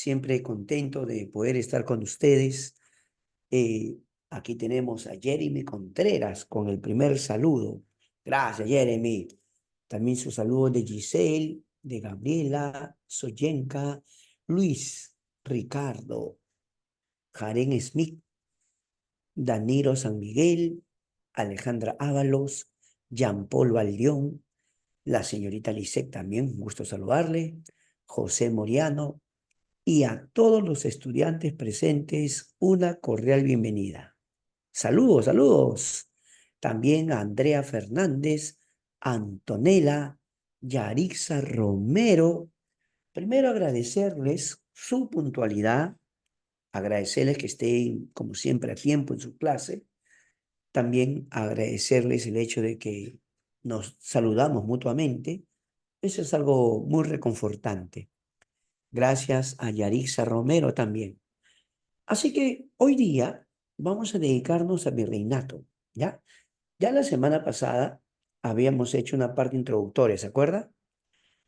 siempre contento de poder estar con ustedes. Eh, Aquí tenemos a Jeremy Contreras con el primer saludo. Gracias, Jeremy. También su saludo de Giselle, de Gabriela, Soyenka, Luis, Ricardo, Jaren Smith, Danilo San Miguel, Alejandra Ábalos, Jean Paul Valdión, la señorita Lisette también, un gusto saludarle, José Moriano y a todos los estudiantes presentes una cordial bienvenida. Saludos, saludos. También a Andrea Fernández, Antonella, Yarixa Romero. Primero agradecerles su puntualidad, agradecerles que estén como siempre a tiempo en su clase. También agradecerles el hecho de que nos saludamos mutuamente. Eso es algo muy reconfortante. Gracias a Yarixa Romero también. Así que hoy día vamos a dedicarnos a virreinato, ¿ya? Ya la semana pasada habíamos hecho una parte introductoria, ¿se acuerda?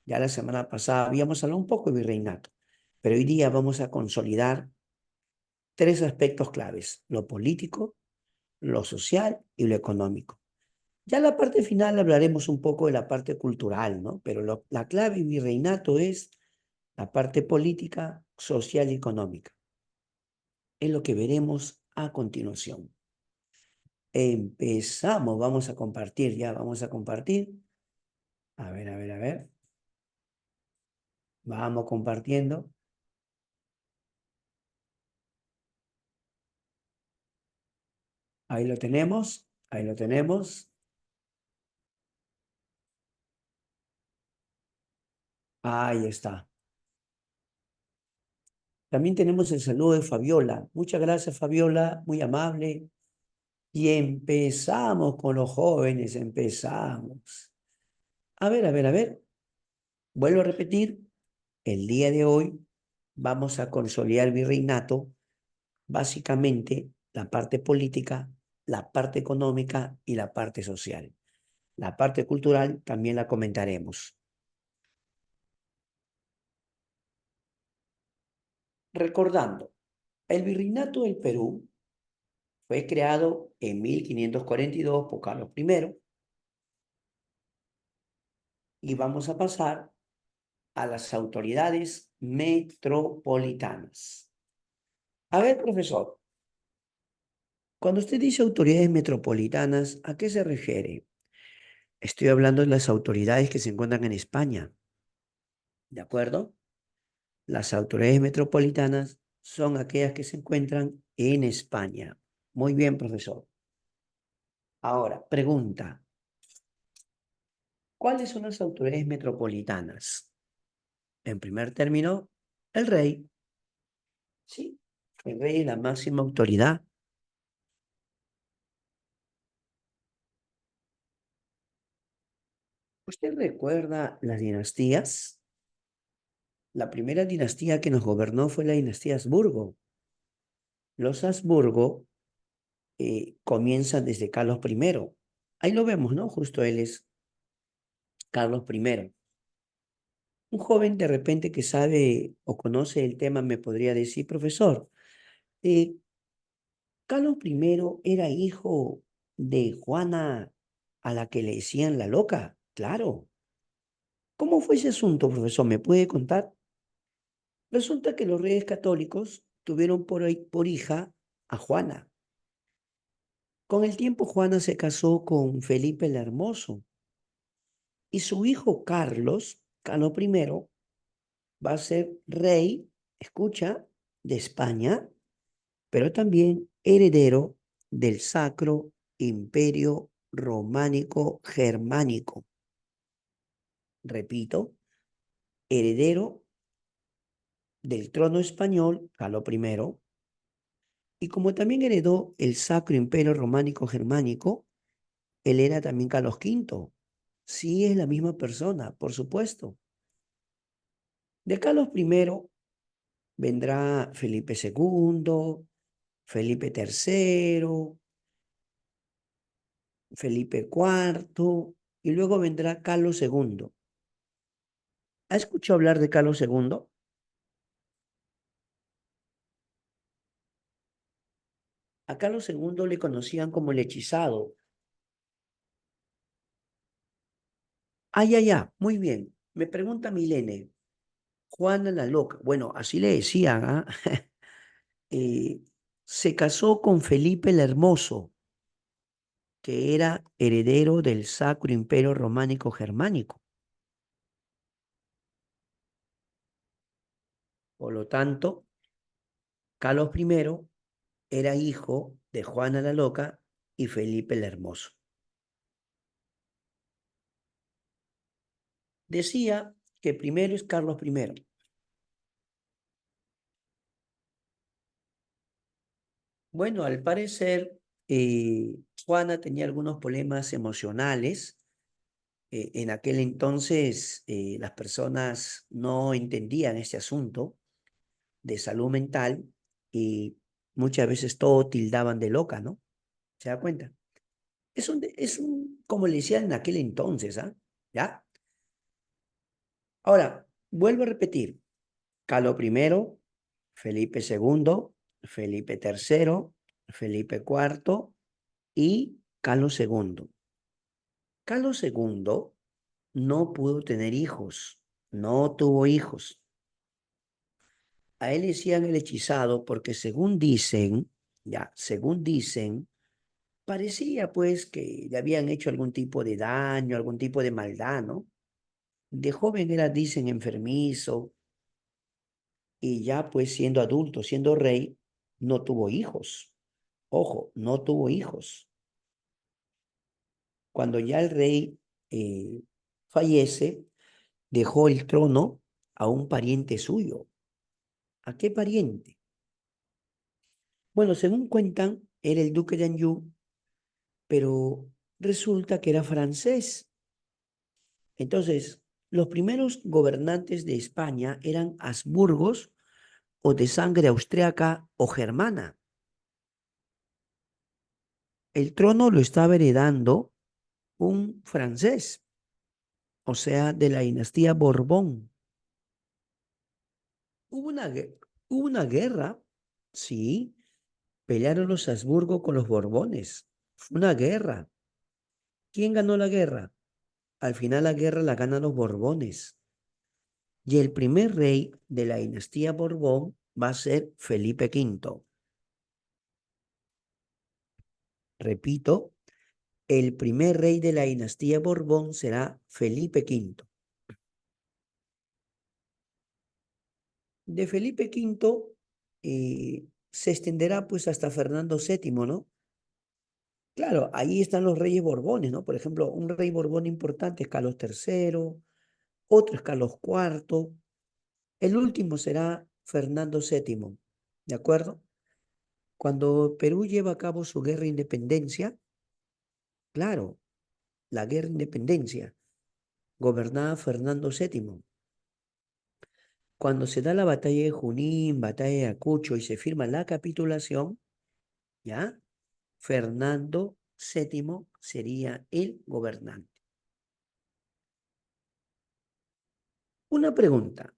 Ya la semana pasada habíamos hablado un poco de virreinato, pero hoy día vamos a consolidar tres aspectos claves: lo político, lo social y lo económico. Ya en la parte final hablaremos un poco de la parte cultural, ¿no? Pero la clave en virreinato es la parte política, social y económica. Es lo que veremos a continuación. Empezamos, vamos a compartir ya, vamos a compartir. A ver, a ver, a ver. Vamos compartiendo. Ahí lo tenemos, ahí lo tenemos. Ahí está. También tenemos el saludo de Fabiola. Muchas gracias, Fabiola, muy amable. Y empezamos con los jóvenes, empezamos. A ver, a ver, a ver. Vuelvo a repetir, el día de hoy vamos a consolidar el virreinato, básicamente la parte política, la parte económica y la parte social. La parte cultural también la comentaremos. Recordando, el virreinato del Perú fue creado en 1542 por Carlos I y vamos a pasar a las autoridades metropolitanas. A ver, profesor, cuando usted dice autoridades metropolitanas, ¿a qué se refiere? Estoy hablando de las autoridades que se encuentran en España, ¿de acuerdo? Las autoridades metropolitanas son aquellas que se encuentran en España. Muy bien, profesor. Ahora, pregunta, ¿cuáles son las autoridades metropolitanas? En primer término, el rey. Sí, el rey es la máxima autoridad. ¿Usted recuerda las dinastías? La primera dinastía que nos gobernó fue la dinastía Habsburgo. Los Habsburgo comienzan desde Carlos I. Ahí lo vemos, ¿no? Justo él es Carlos I. Un joven de repente que sabe o conoce el tema me podría decir, profesor, eh, Carlos I era hijo de Juana a la que le decían la loca. Claro. ¿Cómo fue ese asunto, profesor? ¿Me puede contar? Resulta que los reyes católicos tuvieron por hija a Juana. Con el tiempo Juana se casó con Felipe el Hermoso y su hijo Carlos, Carlos I, va a ser rey, escucha, de España, pero también heredero del Sacro Imperio Románico Germánico. Repito, heredero del trono español, Carlos I, y como también heredó el Sacro Imperio Románico Germánico, él era también Carlos V. Sí, es la misma persona, por supuesto. De Carlos I vendrá Felipe II, Felipe III, Felipe IV y luego vendrá Carlos II. ¿Ha escuchado hablar de Carlos II? A Carlos II le conocían como el hechizado. Ah, ya, ya, muy bien. Me pregunta Milene, Juana la Loca. Bueno, así le decían, ¿ah? Eh, se casó con Felipe el Hermoso, que era heredero del Sacro Imperio Románico Germánico. Por lo tanto, Carlos I era hijo de Juana la Loca y Felipe el Hermoso. Decía que primero es Carlos I. Bueno, al parecer, Juana tenía algunos problemas emocionales. En aquel entonces, las personas no entendían este asunto de salud mental y muchas veces todo tildaban de loca, ¿no? ¿Se da cuenta? Como le decían en aquel entonces, ¿ah? ¿Ya? Ahora, vuelvo a repetir. Carlos I, Felipe II, Felipe III, Felipe IV y Carlos II. Carlos II no pudo tener hijos, no tuvo hijos. A él le decían el hechizado porque según dicen, ya, según dicen, parecía pues que le habían hecho algún tipo de daño, algún tipo de maldad, ¿no? De joven era, dicen, enfermizo y ya pues siendo adulto, siendo rey, no tuvo hijos. Ojo, no tuvo hijos. Cuando ya el rey fallece, dejó el trono a un pariente suyo. ¿A qué pariente? Bueno, según cuentan, era el duque de Anjou, pero resulta que era francés. Entonces, los primeros gobernantes de España eran Habsburgos o de sangre austriaca o germana. El trono lo estaba heredando un francés, o sea, de la dinastía Borbón. Hubo una, hubo una guerra, sí, pelearon los Habsburgo con los Borbones. Fue una guerra. ¿Quién ganó la guerra? Al final la guerra la ganan los Borbones. Y el primer rey de la dinastía Borbón va a ser Felipe V. Repito, el primer rey de la dinastía Borbón será Felipe V. De Felipe V se extenderá pues hasta Fernando VII, ¿no? Claro, ahí están los reyes Borbones, ¿no? Por ejemplo, un rey Borbón importante es Carlos III, otro es Carlos IV, el último será Fernando VII, ¿de acuerdo? Cuando Perú lleva a cabo su guerra de independencia, claro, la guerra de independencia, gobernaba Fernando VII. Cuando se da la batalla de Junín, batalla de Acucho y se firma la capitulación, ¿ya? Fernando VII sería el gobernante. Una pregunta,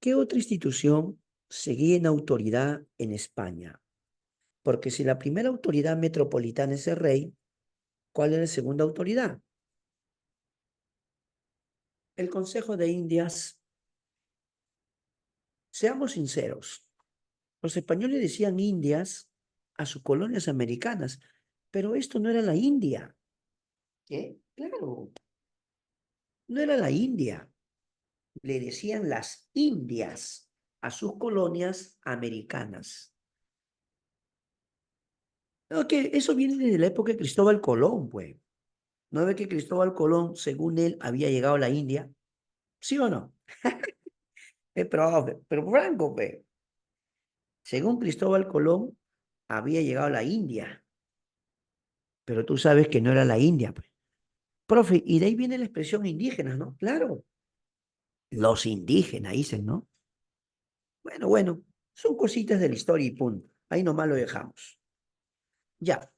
¿qué otra institución seguía en autoridad en España? Porque si la primera autoridad metropolitana es el rey, ¿cuál es la segunda autoridad? El Consejo de Indias. Seamos sinceros, los españoles decían Indias a sus colonias americanas, pero esto no era la India. ¿Qué? Claro, no era la India. Le decían las Indias a sus colonias americanas. No, que eso viene desde la época de Cristóbal Colón, pues. ¿No ve que Cristóbal Colón, según él, había llegado a la India? ¿Sí o no? Pero Franco, pues. Según Cristóbal Colón, había llegado a la India, pero tú sabes que no era la India, pues. Profe, y de ahí viene la expresión indígenas, ¿no? Claro, los indígenas dicen, ¿no? Bueno, bueno, son cositas de la historia y punto. Ahí nomás lo dejamos. Ya,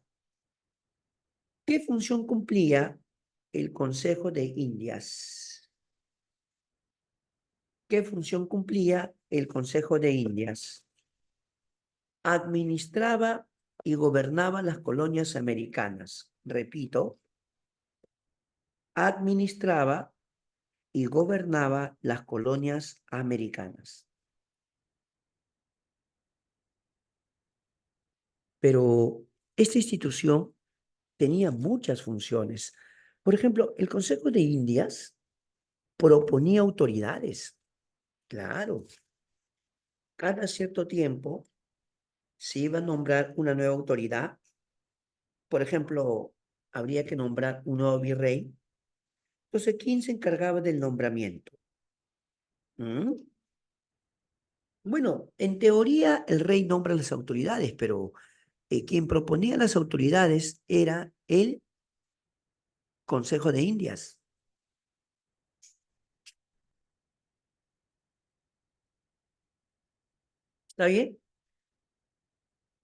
¿qué función cumplía el Consejo de Indias? ¿Qué función cumplía el Consejo de Indias? administraba y gobernaba las colonias americanas. Repito, administraba y gobernaba las colonias americanas. Pero esta institución tenía muchas funciones. Por ejemplo, el Consejo de Indias proponía autoridades. Claro, cada cierto tiempo se iba a nombrar una nueva autoridad. Por ejemplo, habría que nombrar un nuevo virrey. Entonces, ¿quién se encargaba del nombramiento? ¿Mm? Bueno, en teoría el rey nombra las autoridades, pero quien proponía las autoridades era el Consejo de Indias. ¿Está bien?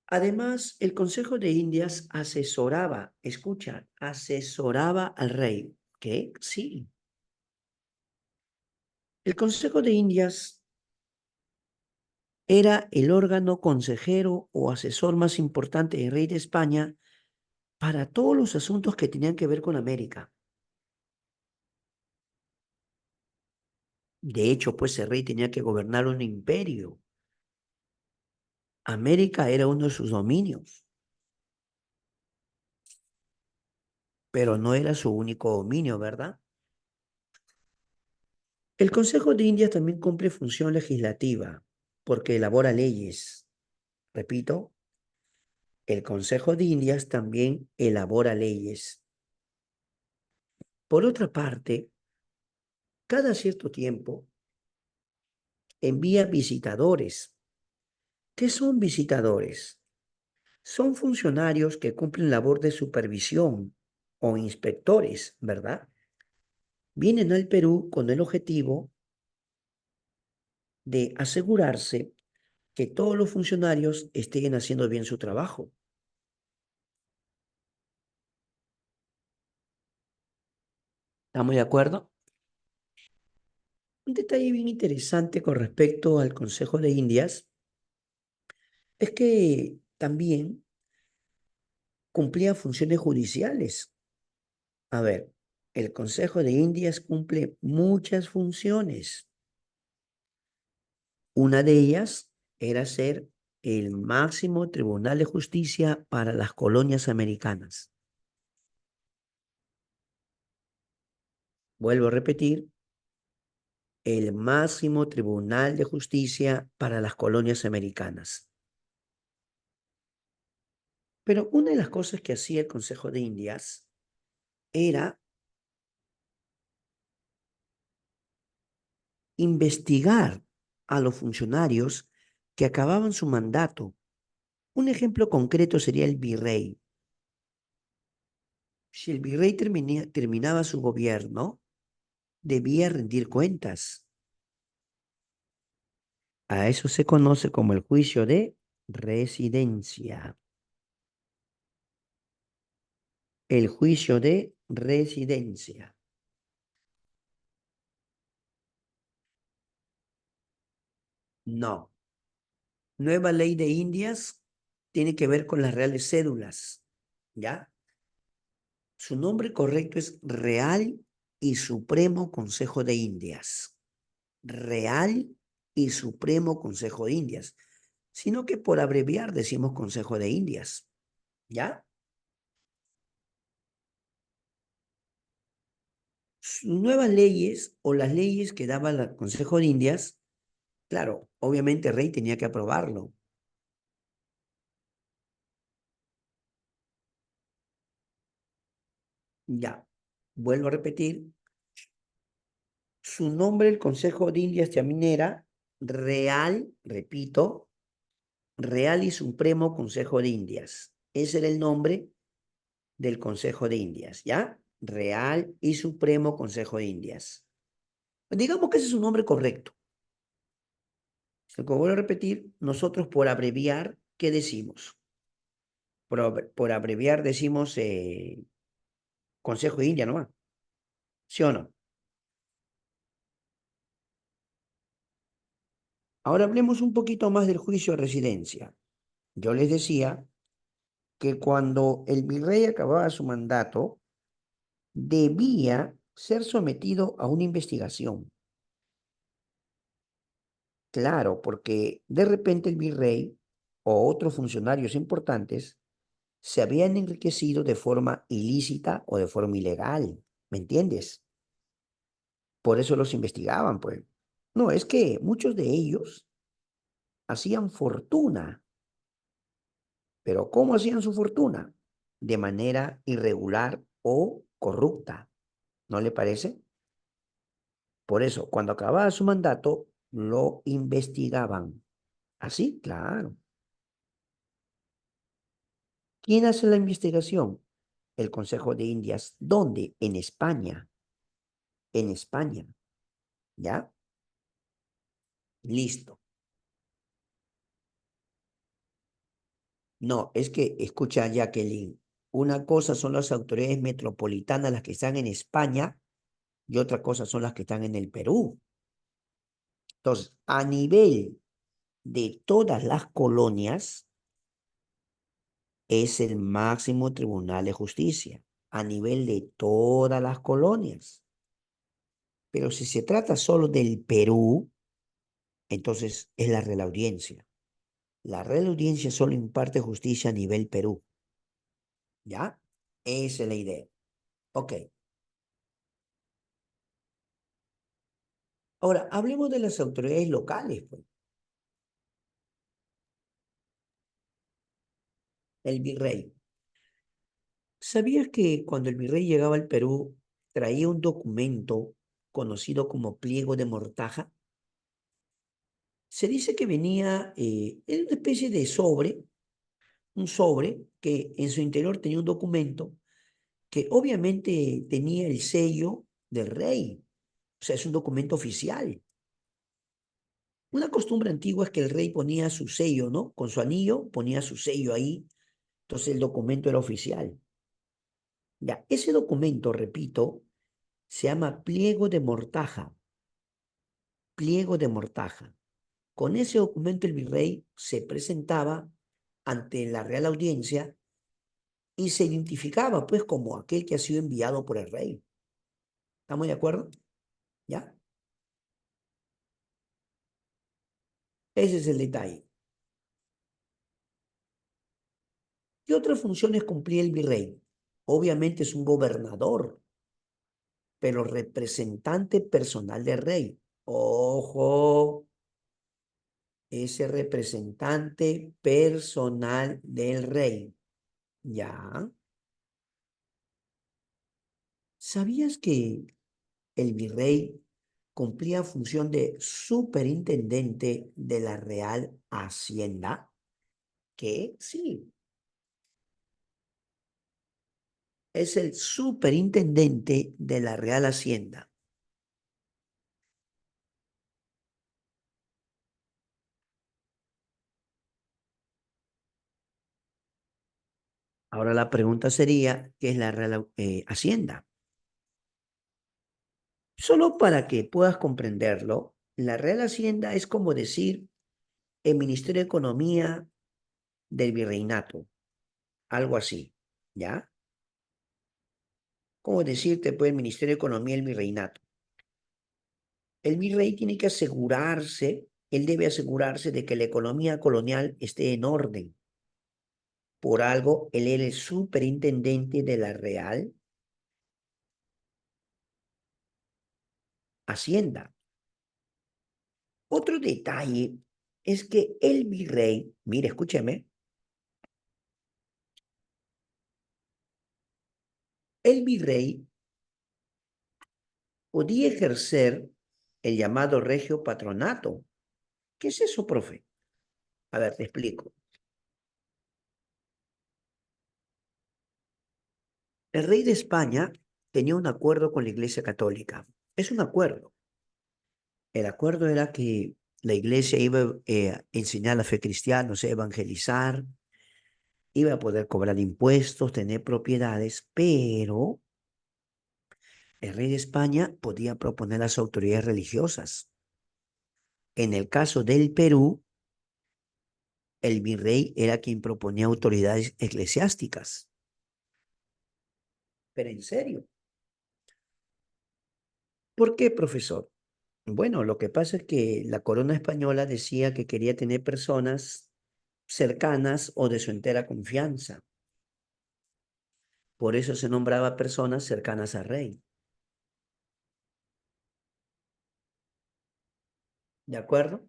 Además, el Consejo de Indias asesoraba, escucha, asesoraba al rey. ¿Qué? Sí. El Consejo de Indias era el órgano consejero o asesor más importante del rey de España para todos los asuntos que tenían que ver con América. De hecho, pues el rey tenía que gobernar un imperio. América era uno de sus dominios, pero no era su único dominio, ¿verdad? El Consejo de Indias también cumple función legislativa porque elabora leyes. Repito, el Consejo de Indias también elabora leyes. Por otra parte, cada cierto tiempo envía visitadores. ¿Qué son visitadores? Son funcionarios que cumplen labor de supervisión o inspectores, ¿verdad? Vienen al Perú con el objetivo de asegurarse que todos los funcionarios estén haciendo bien su trabajo. ¿Estamos de acuerdo? Un detalle bien interesante con respecto al Consejo de Indias es que también cumplía funciones judiciales. A ver, el Consejo de Indias cumple muchas funciones. Una de ellas era ser el máximo tribunal de justicia para las colonias americanas. Vuelvo a repetir, el máximo tribunal de justicia para las colonias americanas. Pero una de las cosas que hacía el Consejo de Indias era investigar a los funcionarios que acababan su mandato. Un ejemplo concreto sería el virrey. Si el virrey terminaba su gobierno, debía rendir cuentas. A eso se conoce como el juicio de residencia. El juicio de residencia. No. Nueva ley de Indias tiene que ver con las reales cédulas. ¿Ya? Su nombre correcto es Real y Supremo Consejo de Indias. Real y Supremo Consejo de Indias. Sino que por abreviar decimos Consejo de Indias. ¿Ya? Sus nuevas leyes o las leyes que daba el Consejo de Indias, claro, obviamente el rey tenía que aprobarlo. Ya, vuelvo a repetir, su nombre, el Consejo de Indias también era Real, repito, Real y Supremo Consejo de Indias. Ese era el nombre del Consejo de Indias, ¿ya? Real y Supremo Consejo de Indias. Digamos que ese es su nombre correcto. Como vuelvo a repetir, nosotros por abreviar, ¿qué decimos? Por abreviar decimos Consejo de India nomás, ¿sí o no? Ahora hablemos un poquito más del juicio de residencia, Yo les decía que cuando el virrey acababa su mandato, debía ser sometido a una investigación. Claro, porque de repente el virrey o otros funcionarios importantes se habían enriquecido de forma ilícita o de forma ilegal. ¿Me entiendes? Por eso los investigaban, pues. No, es que muchos de ellos hacían fortuna, pero ¿cómo hacían su fortuna? De manera irregular o corrupta, ¿no le parece? Por eso, cuando acababa su mandato, lo investigaban. Así, claro. ¿Quién hace la investigación? El Consejo de Indias. ¿Dónde? En España. En España. ¿Ya? Listo. No, es que, escucha, Jacqueline, una cosa son las autoridades metropolitanas, las que están en España, y otra cosa son las que están en el Perú. Entonces, a nivel de todas las colonias, es el máximo tribunal de justicia, a nivel de todas las colonias. Pero si se trata solo del Perú, entonces es la Real Audiencia. La Real Audiencia solo imparte justicia a nivel Perú, ¿ya? Esa es la idea. Ok. Ahora, hablemos de las autoridades locales, pues. El virrey. ¿Sabías que cuando el virrey llegaba al Perú, traía un documento conocido como pliego de mortaja? Se dice que venía en una especie de sobre, un sobre que en su interior tenía un documento que obviamente tenía el sello del rey. O sea, es un documento oficial. Una costumbre antigua es que el rey ponía su sello, ¿no? Con su anillo ponía su sello ahí. Entonces el documento era oficial. Ya, ese documento, repito, se llama pliego de mortaja. Pliego de mortaja. Con ese documento el virrey se presentaba ante la Real Audiencia y se identificaba pues como aquel que ha sido enviado por el rey. ¿Estamos de acuerdo? ¿Ya? Ese es el detalle. ¿Qué otras funciones cumplía el virrey? Obviamente es un gobernador, pero representante personal del rey. Ojo, ese representante personal del rey. ¿Ya? ¿Sabías que el virrey cumplía función de superintendente de la Real Hacienda? Que sí, es el superintendente de la Real Hacienda. Ahora la pregunta sería, ¿qué es la Real Hacienda? Solo para que puedas comprenderlo, la Real Hacienda es como decir el Ministerio de Economía del Virreinato, algo así, ¿ya? Como decirte, pues, el Ministerio de Economía del Virreinato. El virrey tiene que asegurarse, él debe asegurarse de que la economía colonial esté en orden. Por algo, él era el superintendente de la Real Hacienda. Otro detalle es que el virrey, mire, escúcheme, el virrey podía ejercer el llamado regio patronato. ¿Qué es eso, profe? A ver, te explico. El rey de España tenía un acuerdo con la Iglesia Católica. Es un acuerdo. El acuerdo era que la iglesia iba a enseñar la fe cristiana, o sea, evangelizar, iba a poder cobrar impuestos, tener propiedades, pero el rey de España podía proponer a las autoridades religiosas. En el caso del Perú, El virrey era quien proponía autoridades eclesiásticas. Pero en serio, ¿por qué, profesor? Bueno, lo que pasa es que la corona española decía que quería tener personas cercanas o de su entera confianza. Por eso se nombraba personas cercanas al rey. ¿De acuerdo?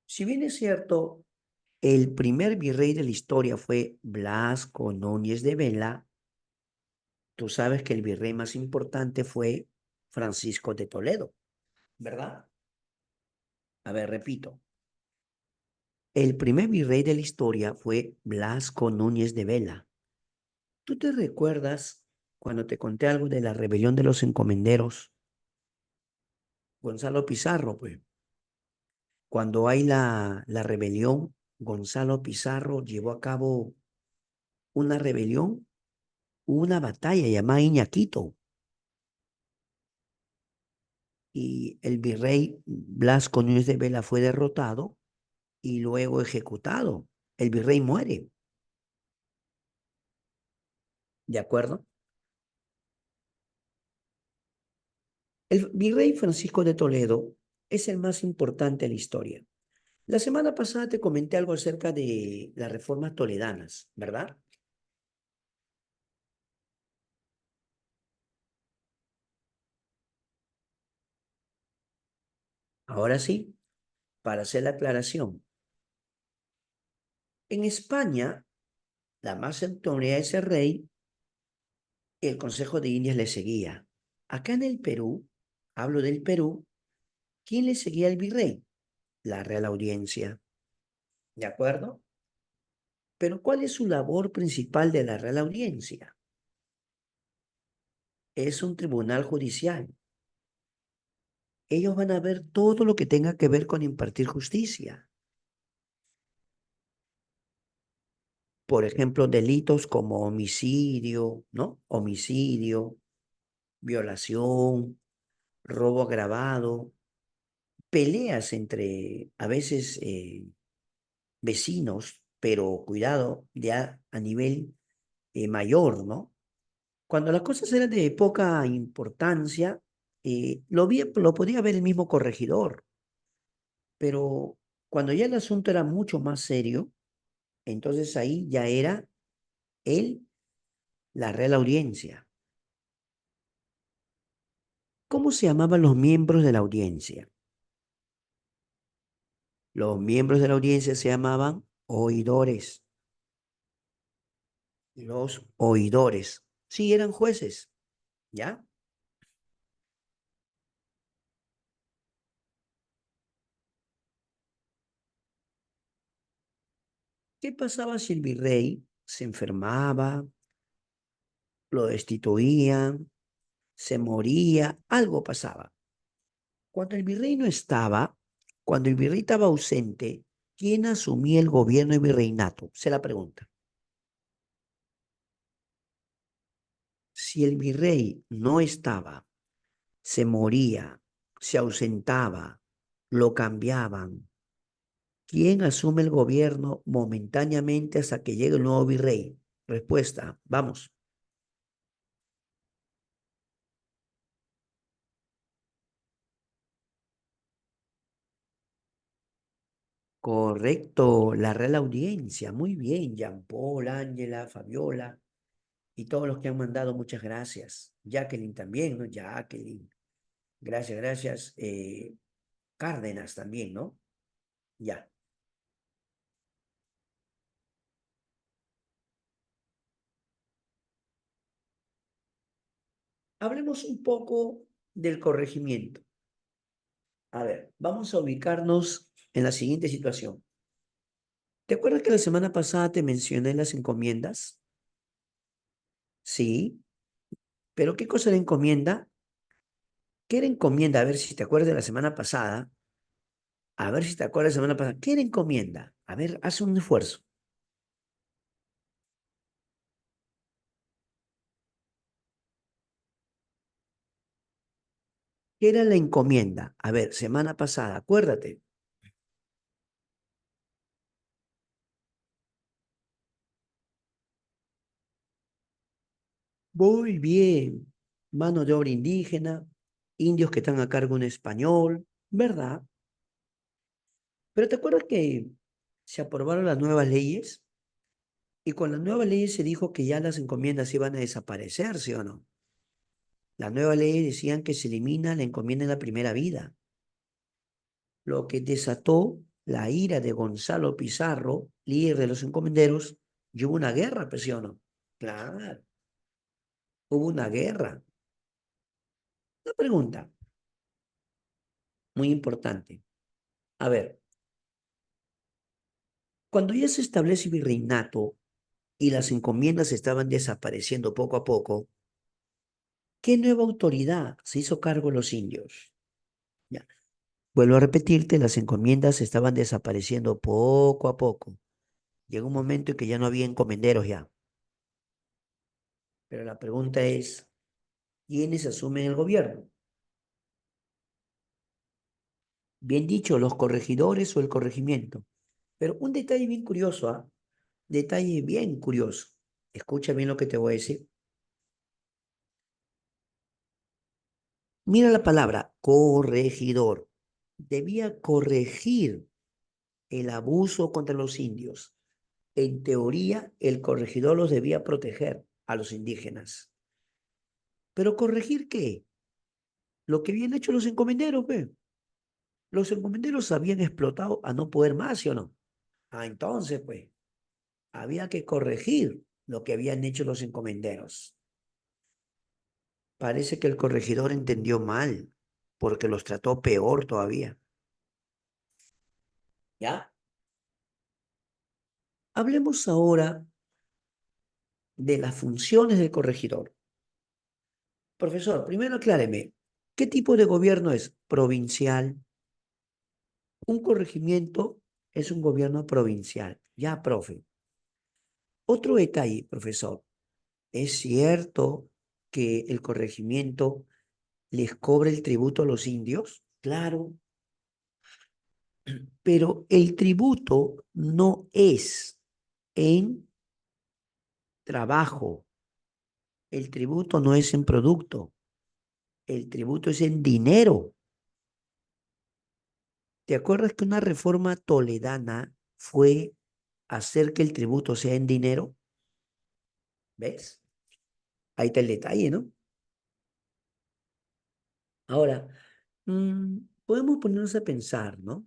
Si bien es cierto, el primer virrey de la historia fue Blasco Núñez de Vela, tú sabes que el virrey más importante fue Francisco de Toledo, ¿verdad? A ver, repito. El primer virrey de la historia fue Blasco Núñez de Vela. ¿Tú te recuerdas cuando te conté algo de la rebelión de los encomenderos? Gonzalo Pizarro, pues. Cuando hay la rebelión, Gonzalo Pizarro llevó a cabo una rebelión, una batalla llamada Iñaquito, y el virrey Blasco Núñez de Vela fue derrotado y luego ejecutado. El virrey muere, ¿de acuerdo? El virrey Francisco de Toledo es el más importante de la historia. La semana pasada te comenté algo acerca de las reformas toledanas, ¿verdad? Ahora sí, para hacer la aclaración. En España, la más autoridad es el rey y el Consejo de Indias le seguía. Acá en el Perú, hablo del Perú, ¿quién le seguía al virrey? La Real Audiencia, ¿de acuerdo? Pero ¿cuál es su labor principal de la Real Audiencia? Es un tribunal judicial. Ellos van a ver todo lo que tenga que ver con impartir justicia. Por ejemplo, delitos como homicidio, ¿no? Homicidio, violación, robo agravado, peleas entre a veces vecinos, pero cuidado, ya a nivel mayor, ¿no? Cuando las cosas eran de poca importancia, lo podía ver el mismo corregidor, pero cuando ya el asunto era mucho más serio, entonces ahí ya era él, la Real Audiencia. ¿Cómo se llamaban los miembros de la audiencia? Los miembros de la audiencia se llamaban oidores. Los oidores. Sí, eran jueces, ¿ya? ¿Qué pasaba si el virrey se enfermaba, lo destituían, se moría, algo pasaba? Cuando el virrey no estaba, cuando el virrey estaba ausente, ¿quién asumía el gobierno y virreinato? Se la pregunta. Si el virrey no estaba, se moría, se ausentaba, lo cambiaban, ¿quién asume el gobierno momentáneamente hasta que llegue el nuevo virrey? Respuesta, vamos. Correcto, la Real Audiencia. Muy bien, Jean Paul, Ángela, Fabiola y todos los que han mandado, muchas gracias. Jacqueline también, ¿no? Jacqueline. Gracias, gracias. Cárdenas también, ¿no? Ya. Hablemos un poco del corregimiento. A ver, vamos a ubicarnos en la siguiente situación. ¿Te acuerdas que la semana pasada te mencioné las encomiendas? Sí, pero ¿qué cosa era encomienda? ¿Qué era encomienda? A ver si te acuerdas de la semana pasada. A ver si te acuerdas de la semana pasada. ¿Qué era encomienda? A ver, haz un esfuerzo. ¿Qué era la encomienda? A ver, semana pasada, acuérdate. Muy bien. Mano de obra indígena, indios que están a cargo en español, ¿verdad? Pero ¿te acuerdas que se aprobaron las nuevas leyes? Y con las nuevas leyes se dijo que ya las encomiendas iban a desaparecer, ¿sí o no? Las nuevas leyes decían que se elimina la encomienda en la primera vida, lo que desató la ira de Gonzalo Pizarro, líder de los encomenderos, y hubo una guerra, pues, ¿sí o no? Claro, hubo una guerra. Una pregunta muy importante. A ver, cuando ya se establece el virreinato y las encomiendas estaban desapareciendo poco a poco, ¿qué nueva autoridad se hizo cargo de los indios? Ya. Vuelvo a repetirte, las encomiendas estaban desapareciendo poco a poco. Llegó un momento en que ya no había encomenderos ya. Pero la pregunta es, ¿quiénes asumen el gobierno? Bien dicho, los corregidores o el corregimiento. Pero un detalle bien curioso, ¿ah? Detalle bien curioso. Escucha bien lo que te voy a decir. Mira la palabra corregidor. Debía corregir el abuso contra los indios. En teoría, el corregidor los debía proteger a los indígenas. ¿Pero corregir qué? Lo que habían hecho los encomenderos, ¿ve? Los encomenderos habían explotado a no poder más, ¿sí o no? Ah, entonces, pues, había que corregir lo que habían hecho los encomenderos. Parece que el corregidor entendió mal, porque los trató peor todavía. ¿Ya? Hablemos ahora de las funciones del corregidor. Profesor, primero acláreme, ¿qué tipo de gobierno es? ¿Provincial? Un corregimiento es un gobierno provincial. Ya, profe. Otro detalle, profesor. ¿Es cierto que el corregimiento les cobra el tributo a los indios? Claro, pero el tributo no es en trabajo, el tributo no es en producto, el tributo es en dinero. ¿Te acuerdas que una reforma toledana fue hacer que el tributo sea en dinero? ¿Ves? Ahí está el detalle, ¿no? Ahora, podemos ponernos a pensar, ¿no?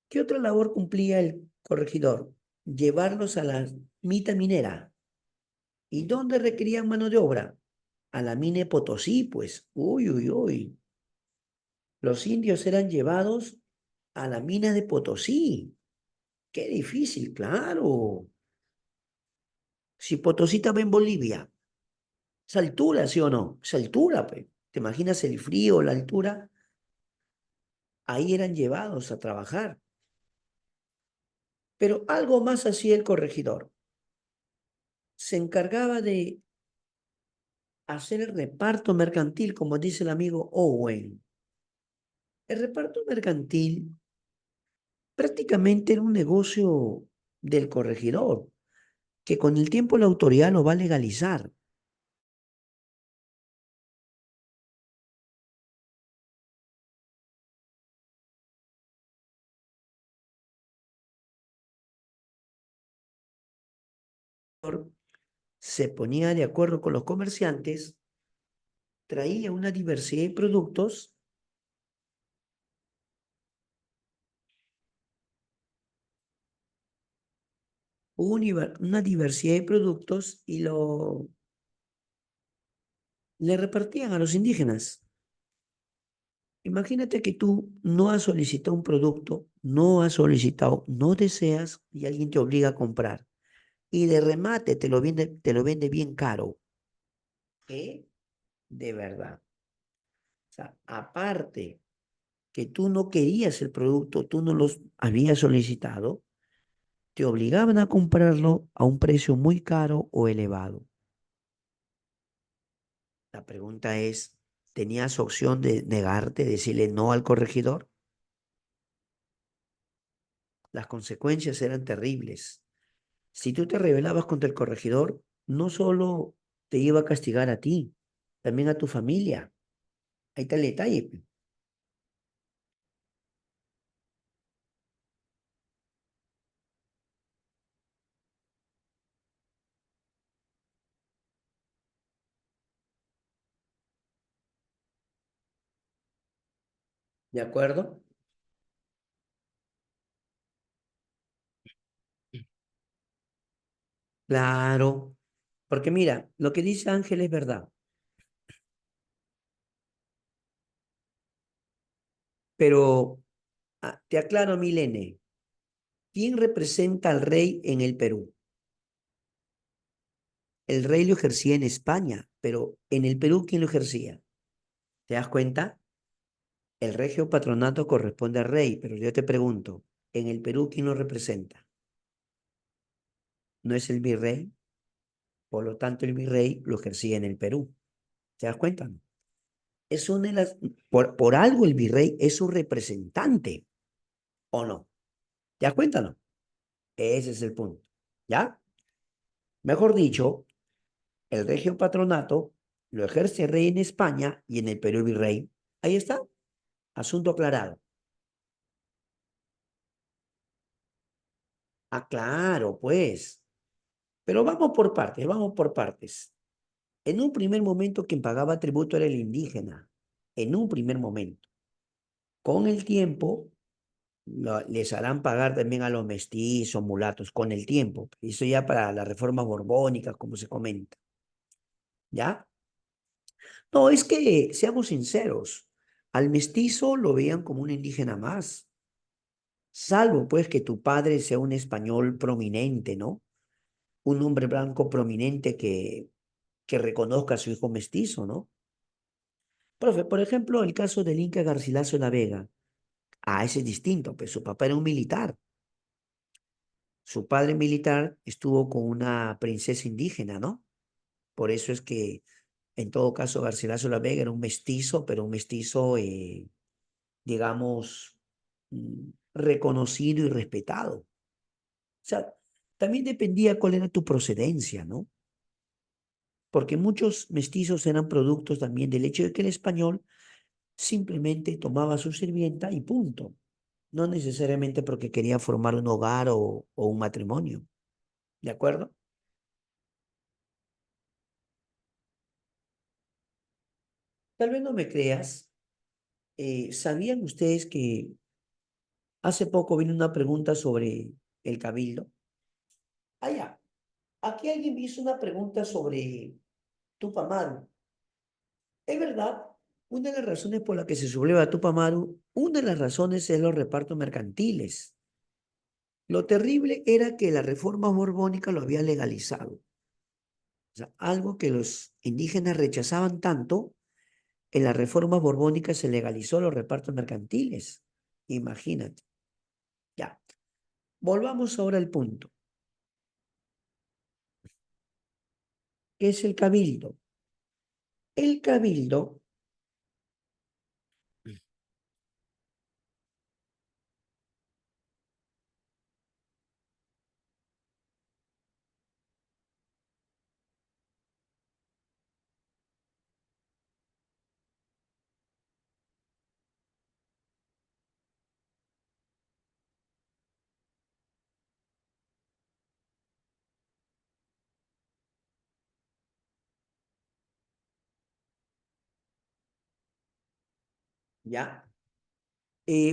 ¿Qué otra labor cumplía el corregidor? Llevarlos a la mita minera. ¿Y dónde requerían mano de obra? A la mina de Potosí, pues. Uy, uy, uy. Los indios eran llevados a la mina de Potosí. Qué difícil, claro. Si Potosí estaba en Bolivia, esa altura, ¿sí o no? Esa altura, pues. ¿Te imaginas el frío, la altura? Ahí eran llevados a trabajar. Pero algo más hacía el corregidor. Se encargaba de hacer el reparto mercantil, como dice el amigo Owen. El reparto mercantil prácticamente era un negocio del corregidor, que con el tiempo la autoridad lo va a legalizar. Se ponía de acuerdo con los comerciantes, traía una diversidad de productos, una diversidad de productos y le repartían a los indígenas. Imagínate que tú no has solicitado un producto, no has solicitado, no deseas y alguien te obliga a comprar. Y de remate te lo vende bien caro. ¿Qué? De verdad. O sea, aparte que tú no querías el producto, tú no los habías solicitado, te obligaban a comprarlo a un precio muy caro o elevado. La pregunta es, tenías opción de negarte, decirle no al corregidor. Las consecuencias eran terribles. Si tú te rebelabas contra el corregidor, no solo te iba a castigar a ti, también a tu familia. Ahí está el detalle, pe. ¿De acuerdo? Claro, porque mira, lo que dice Ángel es verdad, pero te aclaro, Milene, ¿quién representa al rey en el Perú? El rey lo ejercía en España, pero en el Perú, ¿quién lo ejercía? ¿Te das cuenta? El regio patronato corresponde al rey, pero yo te pregunto, ¿en el Perú quién lo representa? ¿No es el virrey? Por lo tanto, el virrey lo ejercía en el Perú. ¿Te das cuenta? ¿No? Es una de las, por algo el virrey es su representante, ¿o no? ¿Te das cuenta? ¿No? Ese es el punto. ¿Ya? Mejor dicho, el regio patronato lo ejerce el rey en España y en el Perú el virrey. Ahí está, asunto aclarado. Ah, claro, pues. Pero vamos por partes, vamos por partes. En un primer momento quien pagaba tributo era el indígena. En un primer momento. Con el tiempo les harán pagar también a los mestizos, mulatos, con el tiempo. Eso ya para las reformas borbónicas, como se comenta. ¿Ya? No, es que, seamos sinceros, al mestizo lo veían como un indígena más, salvo pues que tu padre sea un español prominente, ¿no? Un hombre blanco prominente que reconozca a su hijo mestizo, ¿no? Profe, por ejemplo, el caso del Inca Garcilaso de la Vega. Ah, ese es distinto, pues su papá era un militar. Su padre militar estuvo con una princesa indígena, ¿no? Por eso es que, en todo caso, Garcilaso de la Vega era un mestizo, pero un mestizo, digamos, reconocido y respetado. O sea, también dependía cuál era tu procedencia, ¿no? Porque muchos mestizos eran productos también del hecho de que el español simplemente tomaba a su sirvienta y punto. No necesariamente porque quería formar un hogar o un matrimonio. ¿De acuerdo? Tal vez no me creas. ¿Sabían ustedes que hace poco vino una pregunta sobre el cabildo? Ah, ya. Aquí alguien me hizo una pregunta sobre Tupamaru. Es verdad, una de las razones por la que se subleva Tupamaru, una de las razones es los repartos mercantiles. Lo terrible era que la reforma borbónica lo había legalizado. O sea, algo que los indígenas rechazaban tanto, en la reforma borbónica se legalizó los repartos mercantiles. Imagínate. Ya. Volvamos ahora al punto. ¿Qué es el cabildo? El cabildo, ya.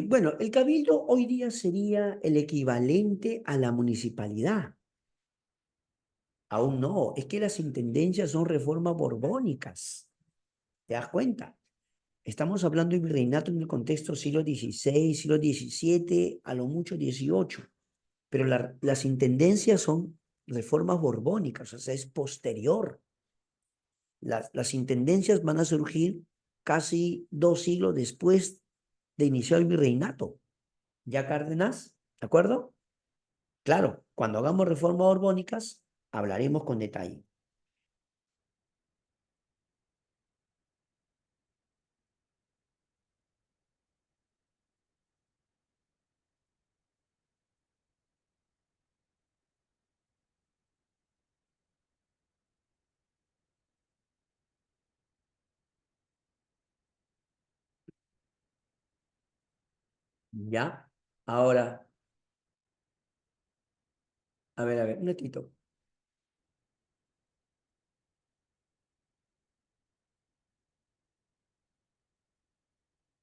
Bueno, el cabildo hoy día sería el equivalente a la municipalidad. Aún no, es que las intendencias son reformas borbónicas. ¿Te das cuenta? Estamos hablando de virreinato en el contexto siglo XVI, siglo XVII, a lo mucho XVIII. Pero las intendencias son reformas borbónicas, o sea, es posterior. Las intendencias van a surgir casi 2 siglos después de iniciar el virreinato. ¿Ya, Cárdenas? ¿De acuerdo? Claro, cuando hagamos reformas borbónicas, hablaremos con detalle. ¿Ya? Ahora, a ver, un ratito.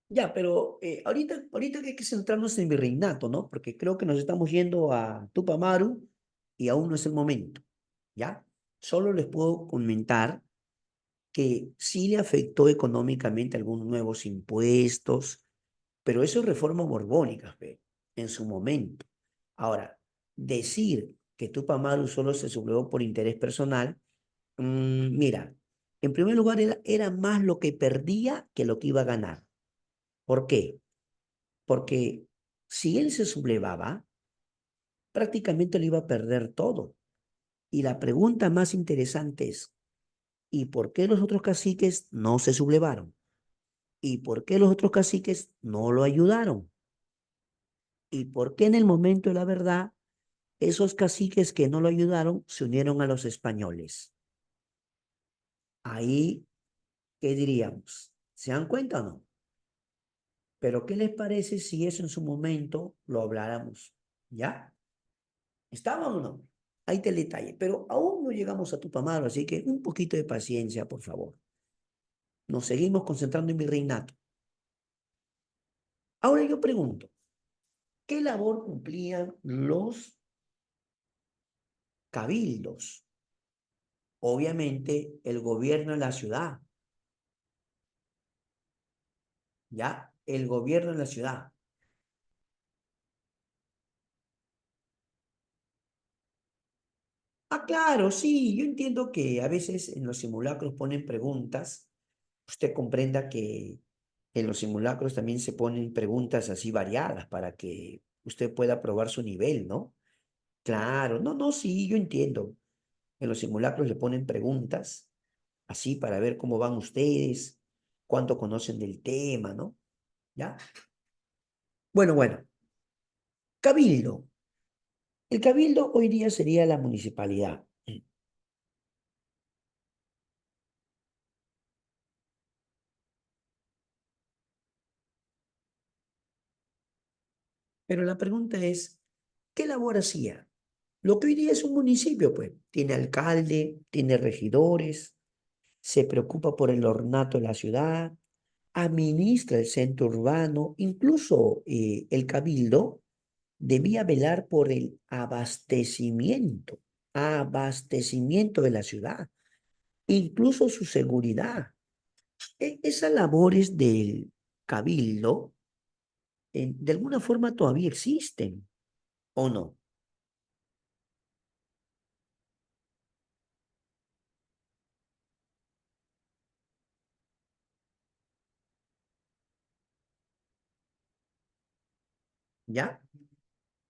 Ya, pero ahorita que hay que centrarnos en Virreinato, ¿no? Porque creo que nos estamos yendo a Tupamaru y aún no es el momento, ¿ya? Solo les puedo comentar que sí le afectó económicamente algunos nuevos impuestos, pero eso es reforma borbónica, fe, en su momento. Ahora, decir que Tupamaru solo se sublevó por interés personal, mira, en primer lugar era más lo que perdía que lo que iba a ganar. ¿Por qué? Porque si él se sublevaba, prácticamente lo iba a perder todo. Y la pregunta más interesante es, ¿y por qué los otros caciques no se sublevaron? ¿Y por qué los otros caciques no lo ayudaron? ¿Y por qué en el momento de la verdad esos caciques que no lo ayudaron se unieron a los españoles? Ahí, ¿qué diríamos? ¿Se dan cuenta o no? Pero ¿qué les parece si eso en su momento lo habláramos? ¿Ya? ¿Estaban o no? Ahí te el detalle, pero aún no llegamos a Tupamaro, así que un poquito de paciencia, por favor. Nos seguimos concentrando en mi reinato. Ahora yo pregunto, ¿qué labor cumplían los cabildos? Obviamente, el gobierno de la ciudad, ¿ya? El gobierno de la ciudad. Ah, claro, sí, yo entiendo que a veces en los simulacros ponen preguntas. Usted comprenda que en los simulacros también se ponen preguntas así variadas para que usted pueda probar su nivel, ¿no? Claro, no, no, sí, yo entiendo. En los simulacros le ponen preguntas así para ver cómo van ustedes, cuánto conocen del tema, ¿no? ¿Ya? Bueno, cabildo. El cabildo hoy día sería la municipalidad. Pero la pregunta es, ¿qué labor hacía? Lo que hoy día es un municipio, pues, tiene alcalde, tiene regidores, se preocupa por el ornato de la ciudad, administra el centro urbano, incluso el cabildo debía velar por el abastecimiento de la ciudad, incluso su seguridad. Esas labores del cabildo, de alguna forma todavía existen, ¿o no? ¿Ya?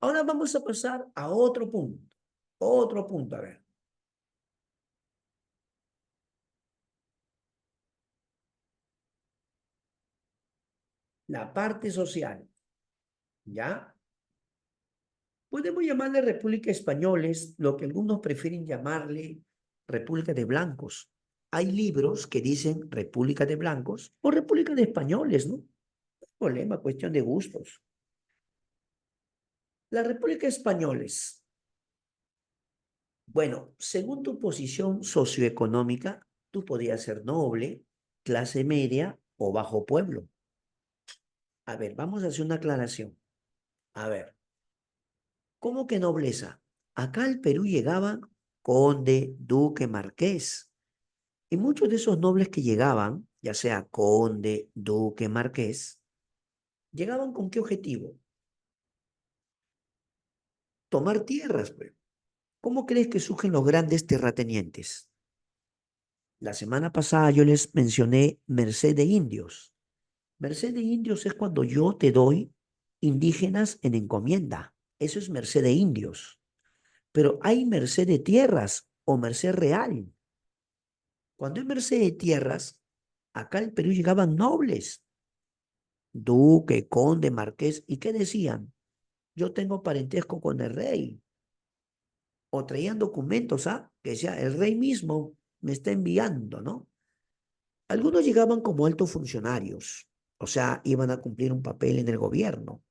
Ahora vamos a pasar a otro punto. Otro punto, a ver. La parte social, ¿ya? Podemos llamarle República Españoles, lo que algunos prefieren llamarle República de Blancos. Hay libros que dicen República de Blancos o República de Españoles, ¿no? Problema, cuestión de gustos. La República Españoles. Bueno, según tu posición socioeconómica, tú podías ser noble, clase media o bajo pueblo. A ver, vamos a hacer una aclaración. A ver, ¿cómo que nobleza? Acá al Perú llegaban conde, duque, marqués. Y muchos de esos nobles que llegaban, ya sea conde, duque, marqués, llegaban con qué objetivo? Tomar tierras, pues. ¿Cómo crees que surgen los grandes terratenientes? La semana pasada yo les mencioné merced de indios. Merced de indios es cuando yo te doy indígenas en encomienda. Eso es merced de indios. Pero hay merced de tierras o merced real. Cuando hay merced de tierras, acá al Perú llegaban nobles, duque, conde, marqués, ¿y qué decían? Yo tengo parentesco con el rey. O traían documentos, ¿ah? Que decía, el rey mismo me está enviando, ¿no? Algunos llegaban como altos funcionarios, o sea, iban a cumplir un papel en el gobierno.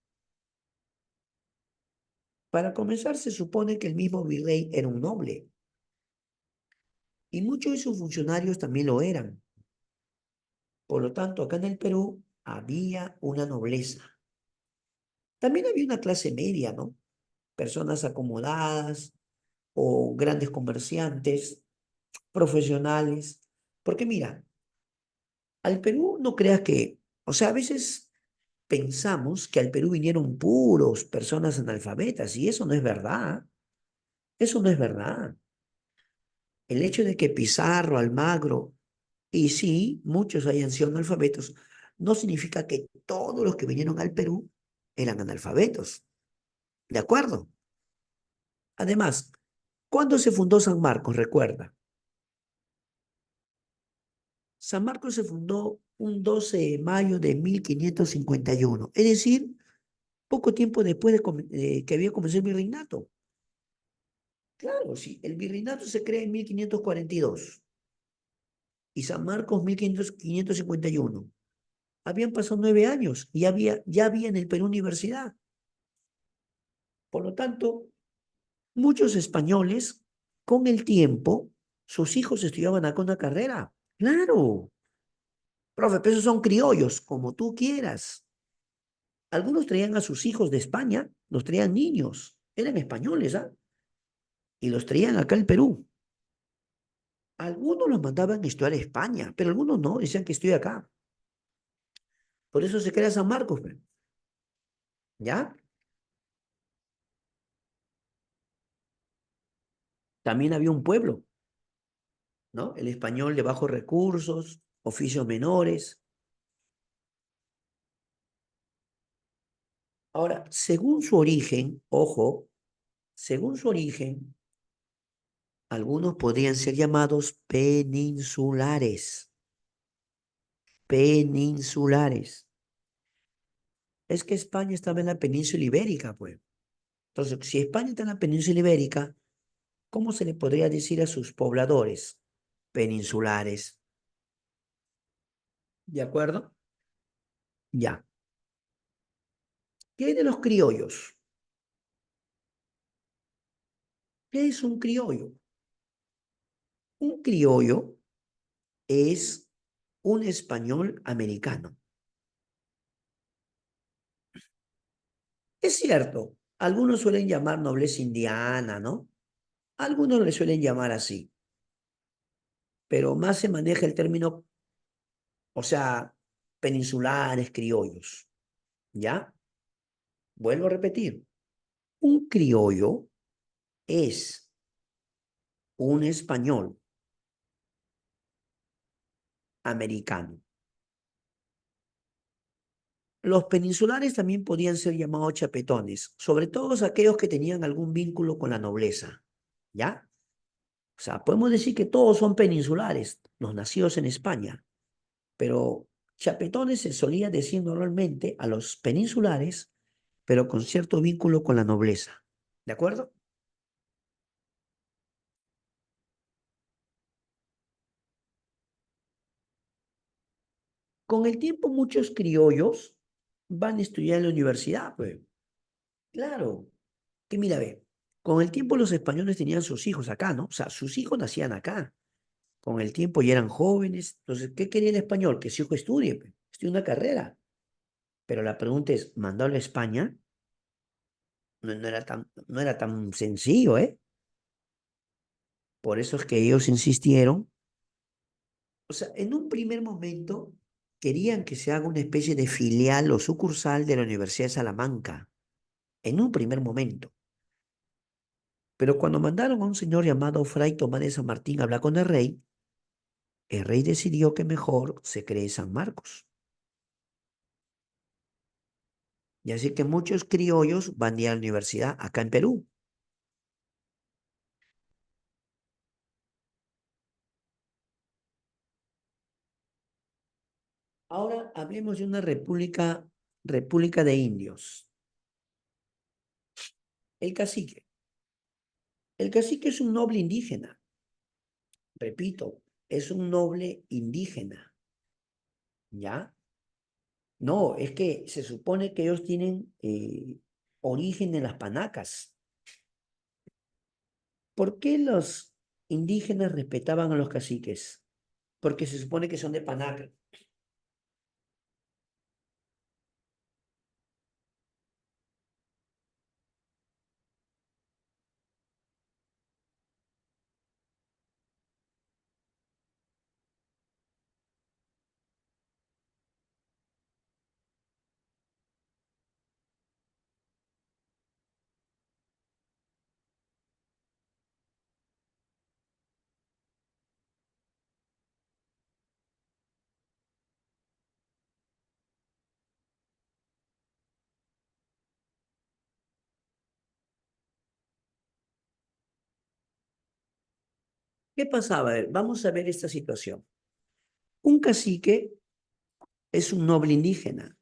Para comenzar, se supone que el mismo virrey era un noble y muchos de sus funcionarios también lo eran. Por lo tanto, acá en el Perú había una nobleza. También había una clase media, ¿no? Personas acomodadas o grandes comerciantes, profesionales. Porque mira, al Perú no creas que, o sea, a veces pensamos que al Perú vinieron puros personas analfabetas y eso no es verdad. Eso no es verdad. El hecho de que Pizarro, Almagro y sí, muchos hayan sido analfabetos, no significa que todos los que vinieron al Perú eran analfabetos. ¿De acuerdo? Además, ¿cuándo se fundó San Marcos? Recuerda, San Marcos se fundó un 12 de mayo de 1551, es decir, poco tiempo después de que había comenzado el virreinato. Claro, sí, el virreinato se crea en 1542 y San Marcos 1551. Habían pasado 9 años y ya había en el Perú universidad. Por lo tanto, muchos españoles, con el tiempo, sus hijos estudiaban acá una carrera. Claro, profe, pero esos son criollos, como tú quieras. Algunos traían a sus hijos de España, los traían niños, eran españoles, ¿ah? Y los traían acá al Perú. Algunos los mandaban a estudiar a España, pero algunos no, decían que estoy acá. Por eso se crea San Marcos, pe, ¿ya? También había un pueblo, ¿no? El español de bajos recursos, oficios menores. Ahora, según su origen, ojo, según su origen, algunos podrían ser llamados peninsulares. Peninsulares. Es que España estaba en la península ibérica, pues. Entonces, si España está en la península ibérica, ¿cómo se le podría decir a sus pobladores? Peninsulares. ¿De acuerdo? Ya. ¿Qué hay de los criollos? ¿Qué es un criollo? Un criollo es un español americano. Es cierto, algunos suelen llamar nobleza indiana, ¿no? Algunos le suelen llamar así, pero más se maneja el término, o sea, peninsulares, criollos, ¿ya? Vuelvo a repetir, un criollo es un español americano. Los peninsulares también podían ser llamados chapetones, sobre todo aquellos que tenían algún vínculo con la nobleza, ¿ya? O sea, podemos decir que todos son peninsulares, los nacidos en España, pero chapetones se solía decir normalmente a los peninsulares, pero con cierto vínculo con la nobleza, ¿de acuerdo? Con el tiempo muchos criollos van a estudiar en la universidad, pues. Claro, que mira, ve, con el tiempo los españoles tenían sus hijos acá, ¿no? O sea, sus hijos nacían acá. Con el tiempo ya eran jóvenes. Entonces, ¿qué quería el español? Que su hijo estudie, pues, estudie una carrera. Pero la pregunta es, ¿mandarlo a España? No era tan sencillo, ¿eh? Por eso es que ellos insistieron. O sea, en un primer momento querían que se haga una especie de filial o sucursal de la Universidad de Salamanca. En un primer momento. Pero cuando mandaron a un señor llamado Fray Tomás de San Martín a hablar con el rey decidió que mejor se cree San Marcos. Y así que muchos criollos van a ir a la universidad acá en Perú. Ahora hablemos de una república de indios. El cacique. El cacique es un noble indígena. Repito, es un noble indígena. ¿Ya? No, es que se supone que ellos tienen origen en las Panacas. ¿Por qué los indígenas respetaban a los caciques? Porque se supone que son de Panaca. ¿Qué pasaba? A ver, vamos a ver esta situación. Un cacique es un noble indígena,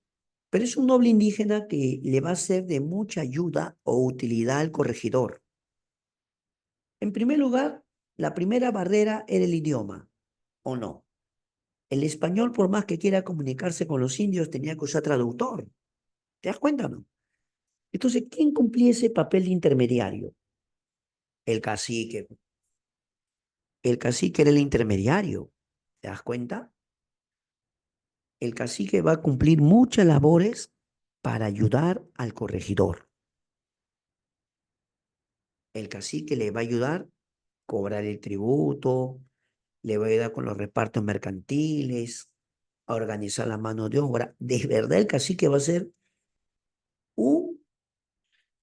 pero es un noble indígena que le va a ser de mucha ayuda o utilidad al corregidor. En primer lugar, la primera barrera era el idioma, ¿o no? El español, por más que quiera comunicarse con los indios, tenía que usar traductor. ¿Te das cuenta o no? Entonces, ¿quién cumplía ese papel de intermediario? El cacique. El cacique era el intermediario. ¿Te das cuenta? El cacique va a cumplir muchas labores para ayudar al corregidor. El cacique le va a ayudar a cobrar el tributo, le va a ayudar con los repartos mercantiles, a organizar la mano de obra. De verdad, el cacique va a ser un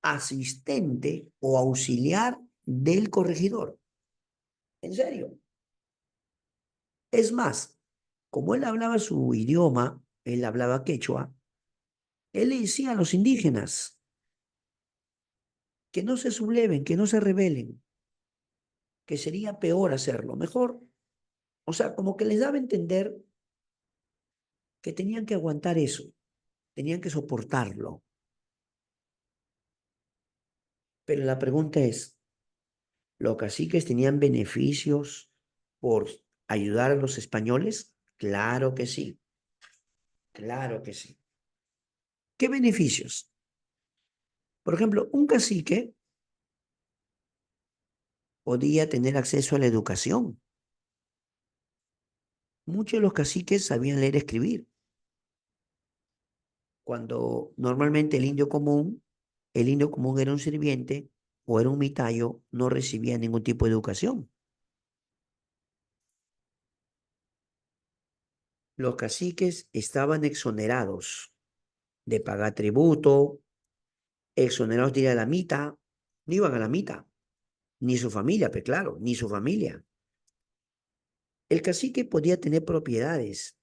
asistente o auxiliar del corregidor. En serio. Es más, como él hablaba su idioma, él hablaba quechua, él le decía a los indígenas que no se subleven, que no se rebelen, que sería peor hacerlo. Mejor, o sea, como que les daba a entender que tenían que aguantar eso, tenían que soportarlo. Pero la pregunta es, ¿los caciques tenían beneficios por ayudar a los españoles? Claro que sí, claro que sí. ¿Qué beneficios? Por ejemplo, un cacique podía tener acceso a la educación. Muchos de los caciques sabían leer y escribir, cuando normalmente el indio común era un sirviente o era un mitayo, no recibía ningún tipo de educación. Los caciques estaban exonerados de pagar tributo, exonerados de ir a la mita, no iban a la mita, ni su familia, pues claro, ni su familia. El cacique podía tener propiedades,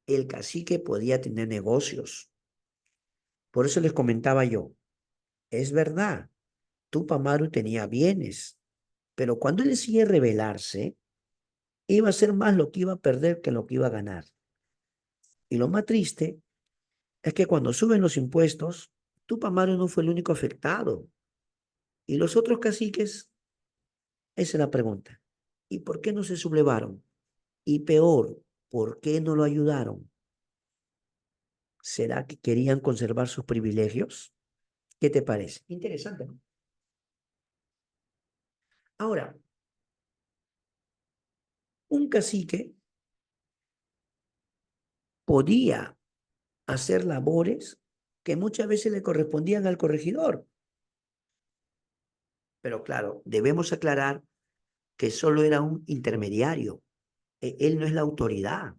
el cacique podía tener negocios. Por eso les comentaba yo, es verdad, Tupamaru tenía bienes, pero cuando él decide rebelarse, iba a ser más lo que iba a perder que lo que iba a ganar. Y lo más triste es que cuando suben los impuestos, Tupamaru no fue el único afectado. Y los otros caciques, esa es la pregunta. ¿Y por qué no se sublevaron? Y peor, ¿por qué no lo ayudaron? ¿Será que querían conservar sus privilegios? ¿Qué te parece? Interesante, ¿no? Ahora, un cacique podía hacer labores que muchas veces le correspondían al corregidor. Pero claro, debemos aclarar que solo era un intermediario. Él no es la autoridad,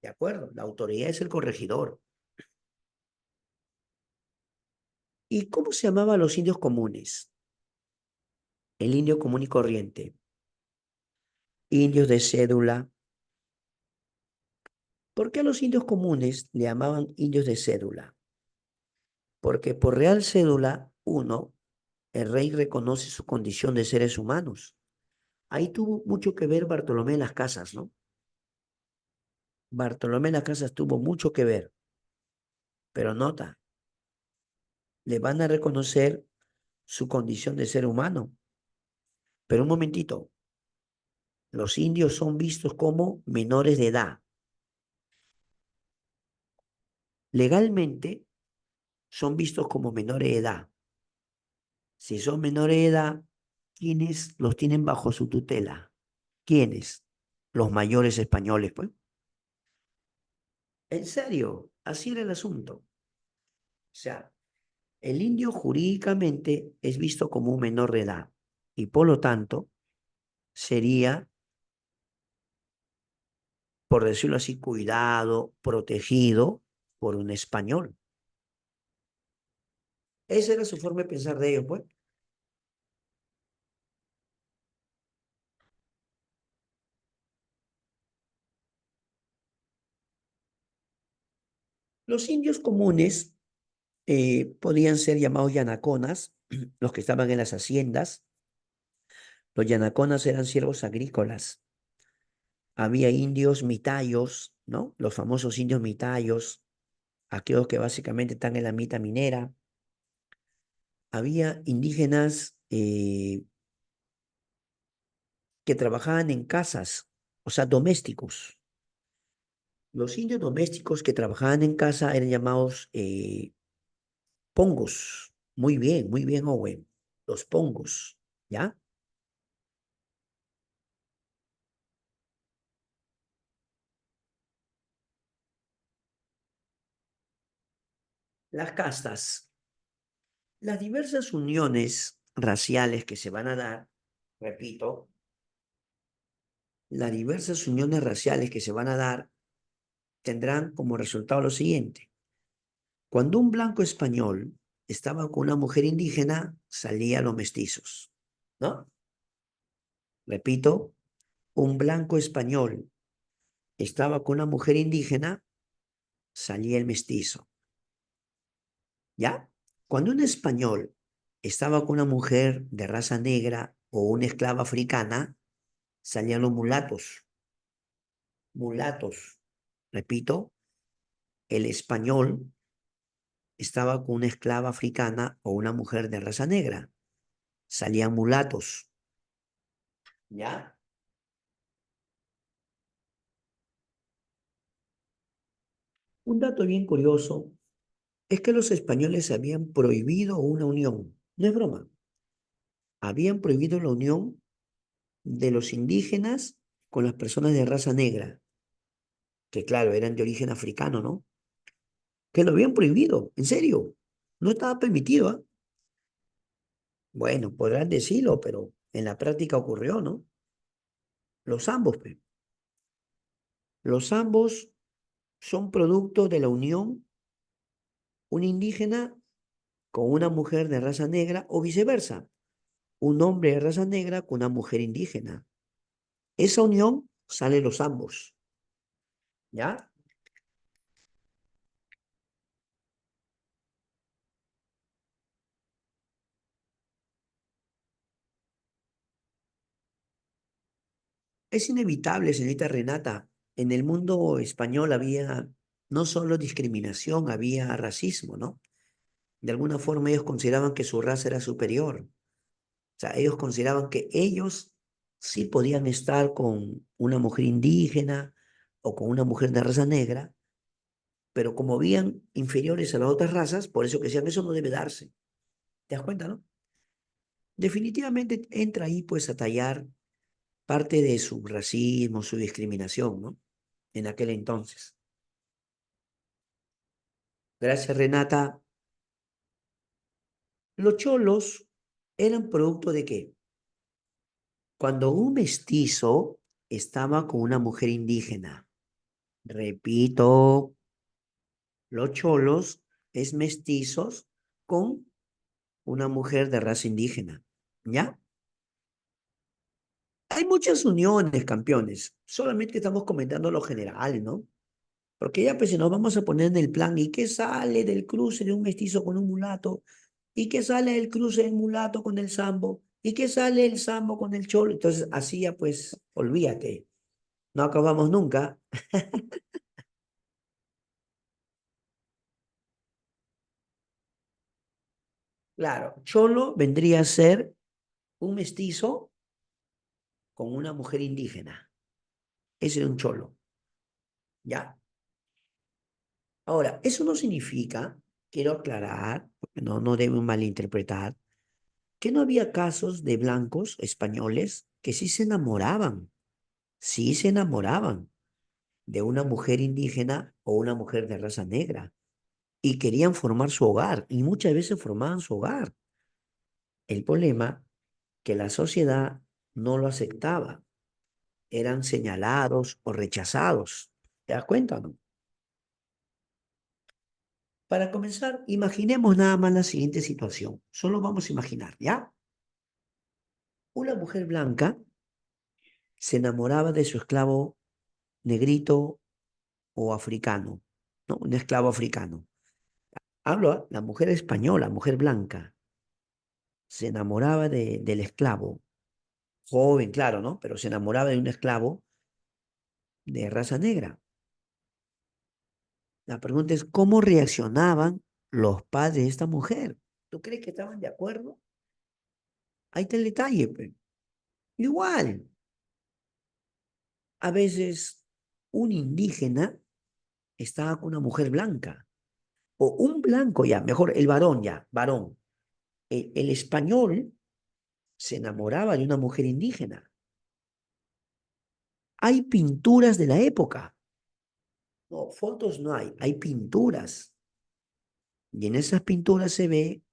¿de acuerdo? La autoridad es el corregidor. ¿Y cómo se llamaban los indios comunes? El indio común y corriente. Indios de cédula. ¿Por qué a los indios comunes le llamaban indios de cédula? Porque por real cédula, uno, el rey reconoce su condición de seres humanos. Ahí tuvo mucho que ver Bartolomé de las Casas, ¿no? Bartolomé de las Casas tuvo mucho que ver, pero nota, le van a reconocer su condición de ser humano. Pero un momentito, los indios son vistos como menores de edad. Legalmente son vistos como menores de edad. Si son menores de edad, ¿quiénes los tienen bajo su tutela? ¿Quiénes? Los mayores españoles, pues. En serio, así era el asunto. O sea, el indio jurídicamente es visto como un menor de edad y por lo tanto sería, por decirlo así, cuidado, protegido por un español. Esa era su forma de pensar de ellos, pues. Los indios comunes podían ser llamados yanaconas, los que estaban en las haciendas. Los yanaconas eran siervos agrícolas. Había indios mitayos, ¿no? Los famosos indios mitayos, aquellos que básicamente están en la mita minera. Había indígenas que trabajaban en casas, o sea, domésticos. Los indios domésticos que trabajaban en casa eran llamados pongos. Muy bien, Owen. Los pongos, ¿ya? Las castas. Las diversas uniones raciales que se van a dar, repito, las diversas uniones raciales que se van a dar tendrán como resultado lo siguiente. Cuando un blanco español estaba con una mujer indígena, salían los mestizos, ¿no? Repito, un blanco español estaba con una mujer indígena, salía el mestizo, ¿ya? Cuando un español estaba con una mujer de raza negra o una esclava africana, salían los mulatos, mulatos. Repito, el español estaba con una esclava africana o una mujer de raza negra, salían mulatos, ¿ya? Un dato bien curioso es que los españoles habían prohibido una unión, no es broma, habían prohibido la unión de los indígenas con las personas de raza negra, que claro, eran de origen africano, ¿no? Que lo habían prohibido, en serio, no estaba permitido, ¿ah? Bueno, podrán decirlo, pero en la práctica ocurrió, ¿no? Los ambos, pe. Los ambos son producto de la unión, un indígena con una mujer de raza negra o viceversa, un hombre de raza negra con una mujer indígena. Esa unión sale los ambos, ¿ya? Es inevitable, señorita Renata. En el mundo español había no solo discriminación, había racismo, ¿no? De alguna forma ellos consideraban que su raza era superior. O sea, ellos consideraban que ellos sí podían estar con una mujer indígena o con una mujer de raza negra, pero como habían inferiores a las otras razas, por eso que decían, eso no debe darse. ¿Te das cuenta, no? Definitivamente entra ahí pues a tallar parte de su racismo, su discriminación, ¿no? En aquel entonces. Gracias, Renata. Los cholos eran producto de qué? Cuando un mestizo estaba con una mujer indígena. Repito, los cholos es mestizos con una mujer de raza indígena. ¿Ya? Hay muchas uniones, campeones. Solamente estamos comentando lo general, ¿no? Porque ya pues si nos vamos a poner en el plan, ¿y qué sale del cruce de un mestizo con un mulato? ¿Y qué sale del cruce del mulato con el sambo? ¿Y qué sale el sambo con el cholo? Entonces, así ya pues, olvídate, no acabamos nunca. Claro, cholo vendría a ser un mestizo con una mujer indígena. Ese es un cholo, ¿ya? Ahora, eso no significa, quiero aclarar, porque no deben malinterpretar, que no había casos de blancos españoles que sí se enamoraban de una mujer indígena o una mujer de raza negra y querían formar su hogar y muchas veces formaban su hogar. El problema que la sociedad no lo aceptaba, eran señalados o rechazados. ¿Te das cuenta, no? Para comenzar, imaginemos nada más la siguiente situación. Solo vamos a imaginar, ¿ya? Una mujer blanca se enamoraba de su esclavo negrito o africano, ¿no? Un esclavo africano. Hablo, ¿ah? La mujer española, mujer blanca, se enamoraba del esclavo, joven, claro, ¿no? Pero se enamoraba de un esclavo de raza negra. La pregunta es, ¿cómo reaccionaban los padres de esta mujer? ¿Tú crees que estaban de acuerdo? Ahí está el detalle, pe. Igual, a veces un indígena estaba con una mujer blanca, o un blanco ya, mejor, el varón ya, varón. El español se enamoraba de una mujer indígena. Hay pinturas de la época. No, fotos no hay, hay pinturas. Y en esas pinturas se ve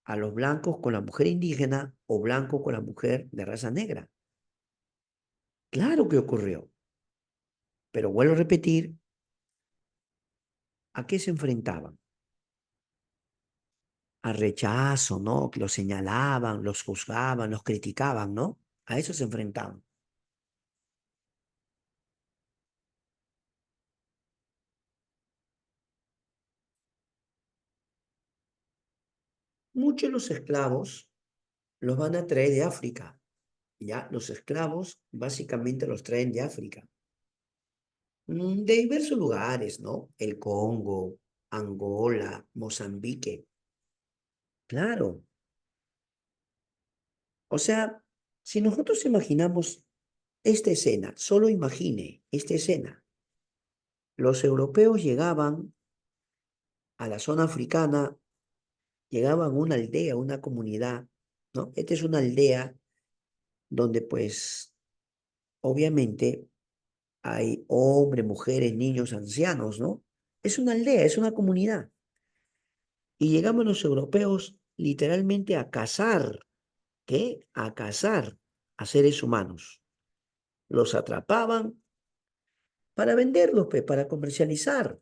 a los blancos con la mujer indígena o blanco con la mujer de raza negra. Claro que ocurrió, pero vuelvo a repetir, ¿a qué se enfrentaban? Al rechazo, ¿no? Que los señalaban, los juzgaban, los criticaban, ¿no? A eso se enfrentaban. Muchos de los esclavos los van a traer de África, ¿ya? Los esclavos básicamente los traen de África, de diversos lugares, ¿no? El Congo, Angola, Mozambique. Claro, o sea, si nosotros imaginamos esta escena, solo imagine esta escena. Los europeos llegaban a la zona africana, llegaban a una aldea, una comunidad, ¿no? Esta es una aldea donde pues obviamente hay hombres, mujeres, niños, ancianos, ¿no? Es una aldea, es una comunidad. Y llegamos los europeos literalmente a cazar, ¿qué? A cazar a seres humanos. Los atrapaban para venderlos, pues, para comercializar.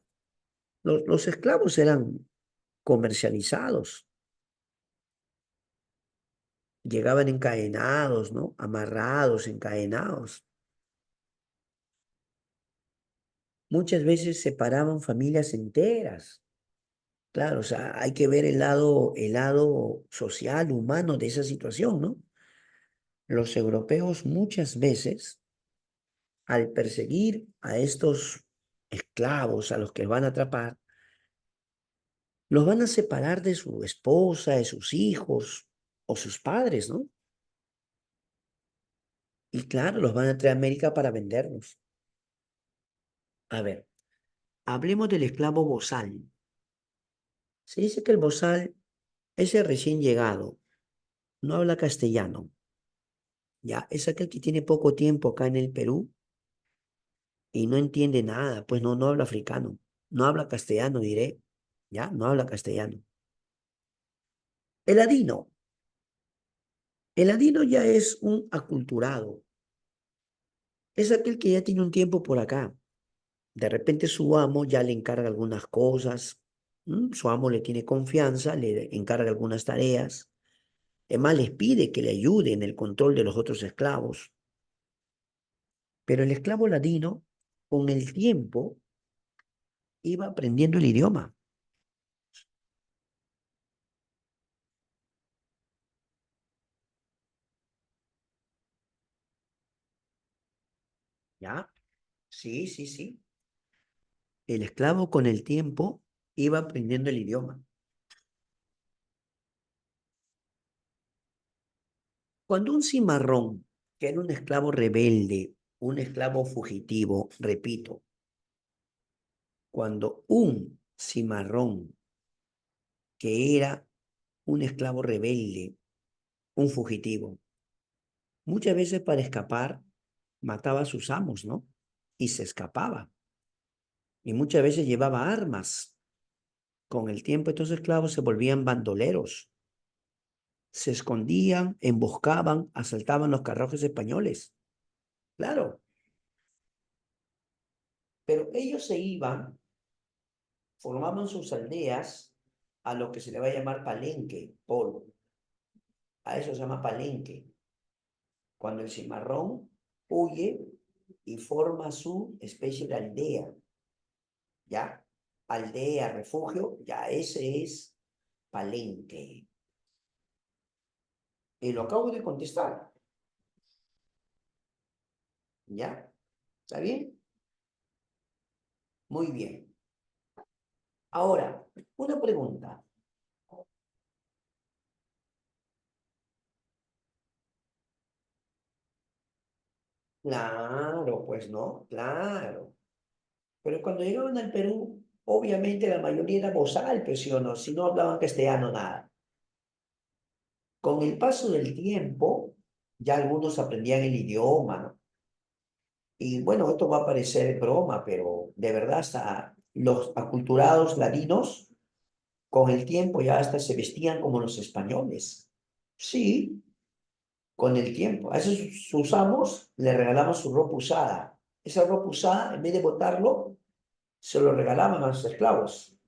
Los esclavos eran comercializados, llegaban encadenados, ¿no? Amarrados, encadenados. Muchas veces separaban familias enteras. Claro, o sea, hay que ver el lado social, humano de esa situación, ¿no? Los europeos muchas veces, al perseguir a estos esclavos a los que van a atrapar, los van a separar de su esposa, de sus hijos o sus padres, ¿no? Y claro, los van a traer a América para venderlos. A ver, hablemos del esclavo bozal. Se dice que el bozal es el recién llegado, no habla castellano, ya, es aquel que tiene poco tiempo acá en el Perú y no entiende nada, pues no habla africano, no habla castellano, diré, ya, no habla castellano. El ladino, el ladino ya es un aculturado, es aquel que ya tiene un tiempo por acá. De repente su amo ya le encarga algunas cosas, su amo le tiene confianza, le encarga algunas tareas. Además, les pide que le ayude en el control de los otros esclavos. Pero el esclavo ladino, con el tiempo, iba aprendiendo el idioma. ¿Ya? Sí, sí, sí. El esclavo con el tiempo iba aprendiendo el idioma. Cuando un cimarrón, que era un esclavo rebelde, un esclavo fugitivo, repito, cuando un cimarrón, que era un esclavo rebelde, un fugitivo. Muchas veces para escapar mataba a sus amos, ¿no? Y se escapaba. Y muchas veces llevaba armas. Con el tiempo estos esclavos se volvían bandoleros. Se escondían, emboscaban, asaltaban los carruajes españoles. Claro, pero ellos se iban, formaban sus aldeas a lo que se le va a llamar palenque, polo. A eso se llama palenque. Cuando el cimarrón huye y forma su especie de aldea, ¿ya? Aldea, refugio, ya ese es palenque. Y lo acabo de contestar, ¿ya? ¿Está bien? Muy bien. Ahora, una pregunta. Claro, pues no, claro. Pero cuando llegaban al Perú, obviamente la mayoría era bozal, pues sí o no, si no hablaban castellano, nada. Con el paso del tiempo, ya algunos aprendían el idioma, ¿no? Y bueno, esto va a parecer broma, pero de verdad hasta los aculturados ladinos, con el tiempo ya hasta se vestían como los españoles. Sí, con el tiempo. A esos sus amos le regalaban su ropa usada. Esa ropa usada, en vez de botarlo, se lo regalaban a los esclavos.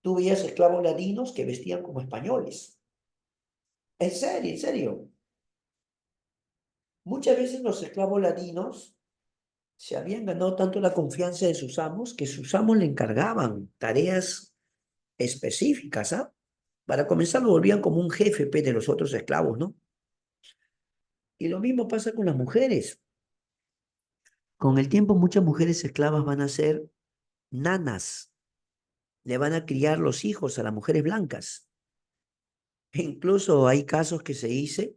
Tú veías esclavos ladinos que vestían como españoles. En serio, en serio. Muchas veces los esclavos ladinos se habían ganado tanto la confianza de sus amos que sus amos le encargaban tareas específicas, ¿ah? Para comenzar lo volvían como un jefe de los otros esclavos, ¿no? Y lo mismo pasa con las mujeres. Con el tiempo muchas mujeres esclavas van a ser nanas, le van a criar los hijos a las mujeres blancas. E incluso hay casos que se dice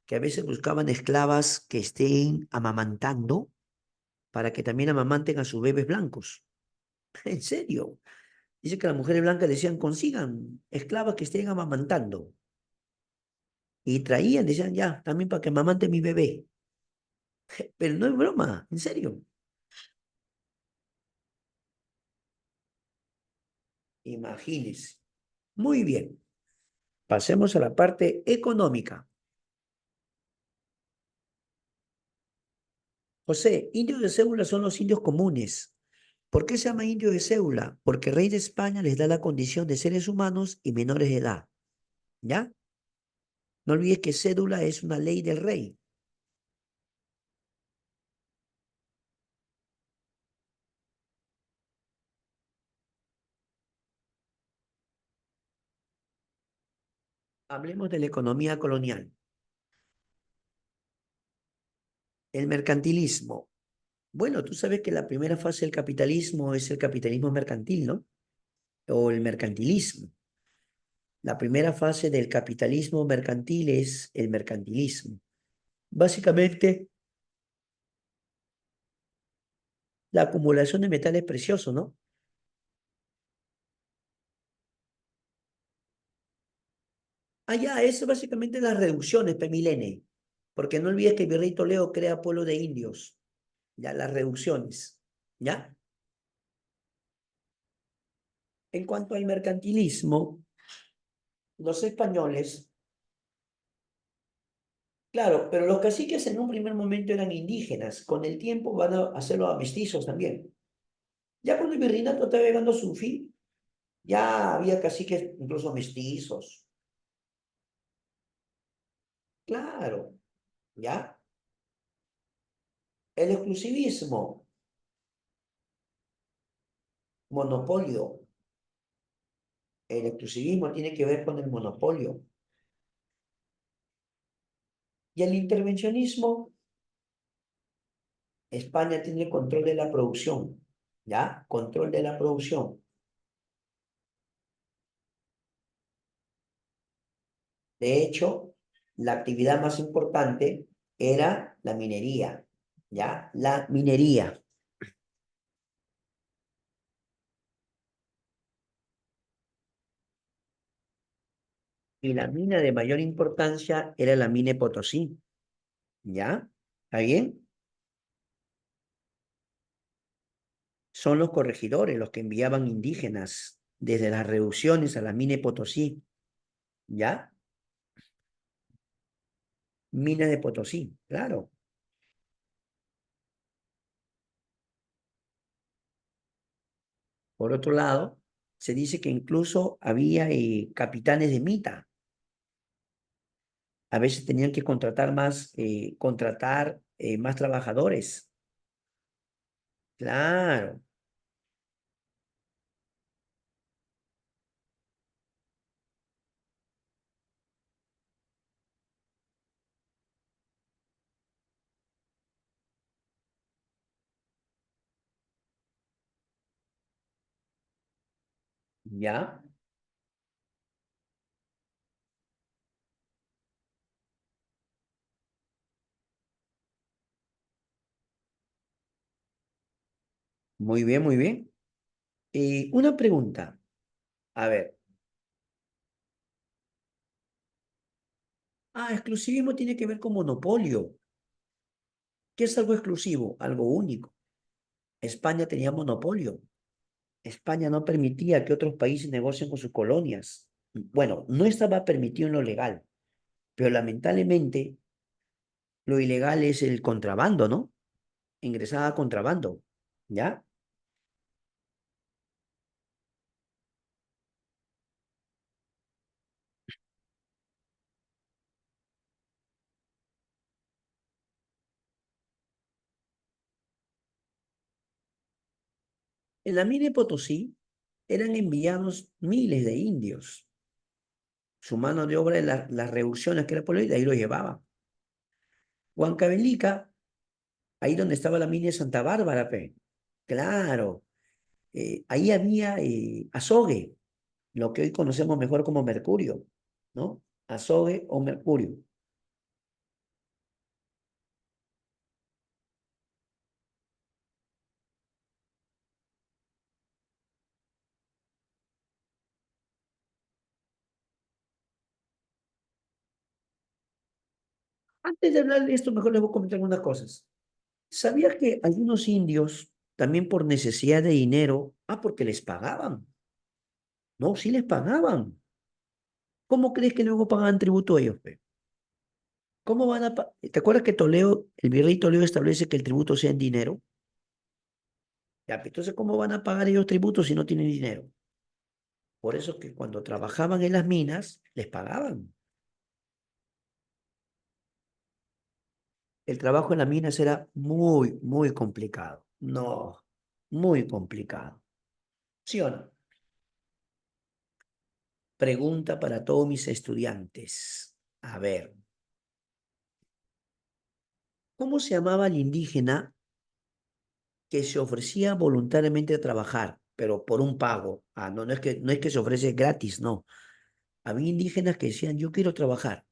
que a veces buscaban esclavas que estén amamantando para que también amamanten a sus bebés blancos. En serio. Dice que las mujeres blancas decían, consigan esclavas que estén amamantando. Y traían, decían, ya, también para que amamante mi bebé. Pero no es broma, en serio. Imagínense. Muy bien. Pasemos a la parte económica. José, indios de cédula son los indios comunes. ¿Por qué se llama indios de cédula? Porque el rey de España les da la condición de seres humanos y menores de edad. ¿Ya? No olvides que cédula es una ley del rey. Hablemos de la economía colonial. El mercantilismo. Bueno, tú sabes que la primera fase del capitalismo es el capitalismo mercantil, ¿no? O el mercantilismo. La primera fase del capitalismo mercantil es el mercantilismo. Básicamente, la acumulación de metales preciosos, ¿no? Ya, es básicamente las reducciones, Pemilene. Porque no olvides que el virrey Toledo crea pueblo de indios. Ya, las reducciones. ¿Ya? En cuanto al mercantilismo, los españoles, claro, pero los caciques en un primer momento eran indígenas. Con el tiempo van a hacerlo a mestizos también. Ya cuando el virreinato estaba llegando a su fin, ya había caciques incluso mestizos. Claro, ¿ya? El exclusivismo, monopolio. El exclusivismo tiene que ver con el monopolio. Y el intervencionismo, España tiene control de la producción, ¿ya? Control de la producción. De hecho, la actividad más importante era la minería, ¿ya? La minería. Y la mina de mayor importancia era la mina de Potosí. ¿Ya? ¿Está bien? Son los corregidores los que enviaban indígenas desde las reducciones a la mina de Potosí. ¿Ya? Mina de Potosí, claro. Por otro lado, se dice que incluso había capitanes de mita. A veces tenían que contratar más trabajadores. Claro, ya. Muy bien, muy bien. Una pregunta. A ver. Exclusivismo tiene que ver con monopolio. ¿Qué es algo exclusivo? Algo único. España tenía monopolio. España no permitía que otros países negocien con sus colonias. Bueno, no estaba permitido en lo legal, pero lamentablemente lo ilegal es el contrabando, ¿no? Ingresaba contrabando, ¿ya? En la mina de Potosí eran enviados miles de indios. Su mano de obra de las reducciones que era por ahí, de ahí lo llevaban. Huancavelica, ahí donde estaba la mina de Santa Bárbara, pe. Claro, ahí había azogue, lo que hoy conocemos mejor como mercurio, ¿no? Azogue o mercurio. Antes de hablar de esto, mejor les voy a comentar algunas cosas. ¿Sabías que algunos indios, también por necesidad de dinero, porque les pagaban? No, sí les pagaban. ¿Cómo crees que luego pagaban tributo ellos, pe? ¿Cómo van a ¿Te acuerdas que Toledo, el virrey Toledo establece que el tributo sea en dinero? Ya, pe, entonces, ¿cómo van a pagar ellos tributos si no tienen dinero? Por eso es que cuando trabajaban en las minas, les pagaban. El trabajo en las minas era muy, muy complicado. No, muy complicado. ¿Sí o no? Pregunta para todos mis estudiantes. A ver, ¿cómo se llamaba el indígena que se ofrecía voluntariamente a trabajar, pero por un pago? No, no es que se ofrece gratis, no. Había indígenas que decían, yo quiero trabajar.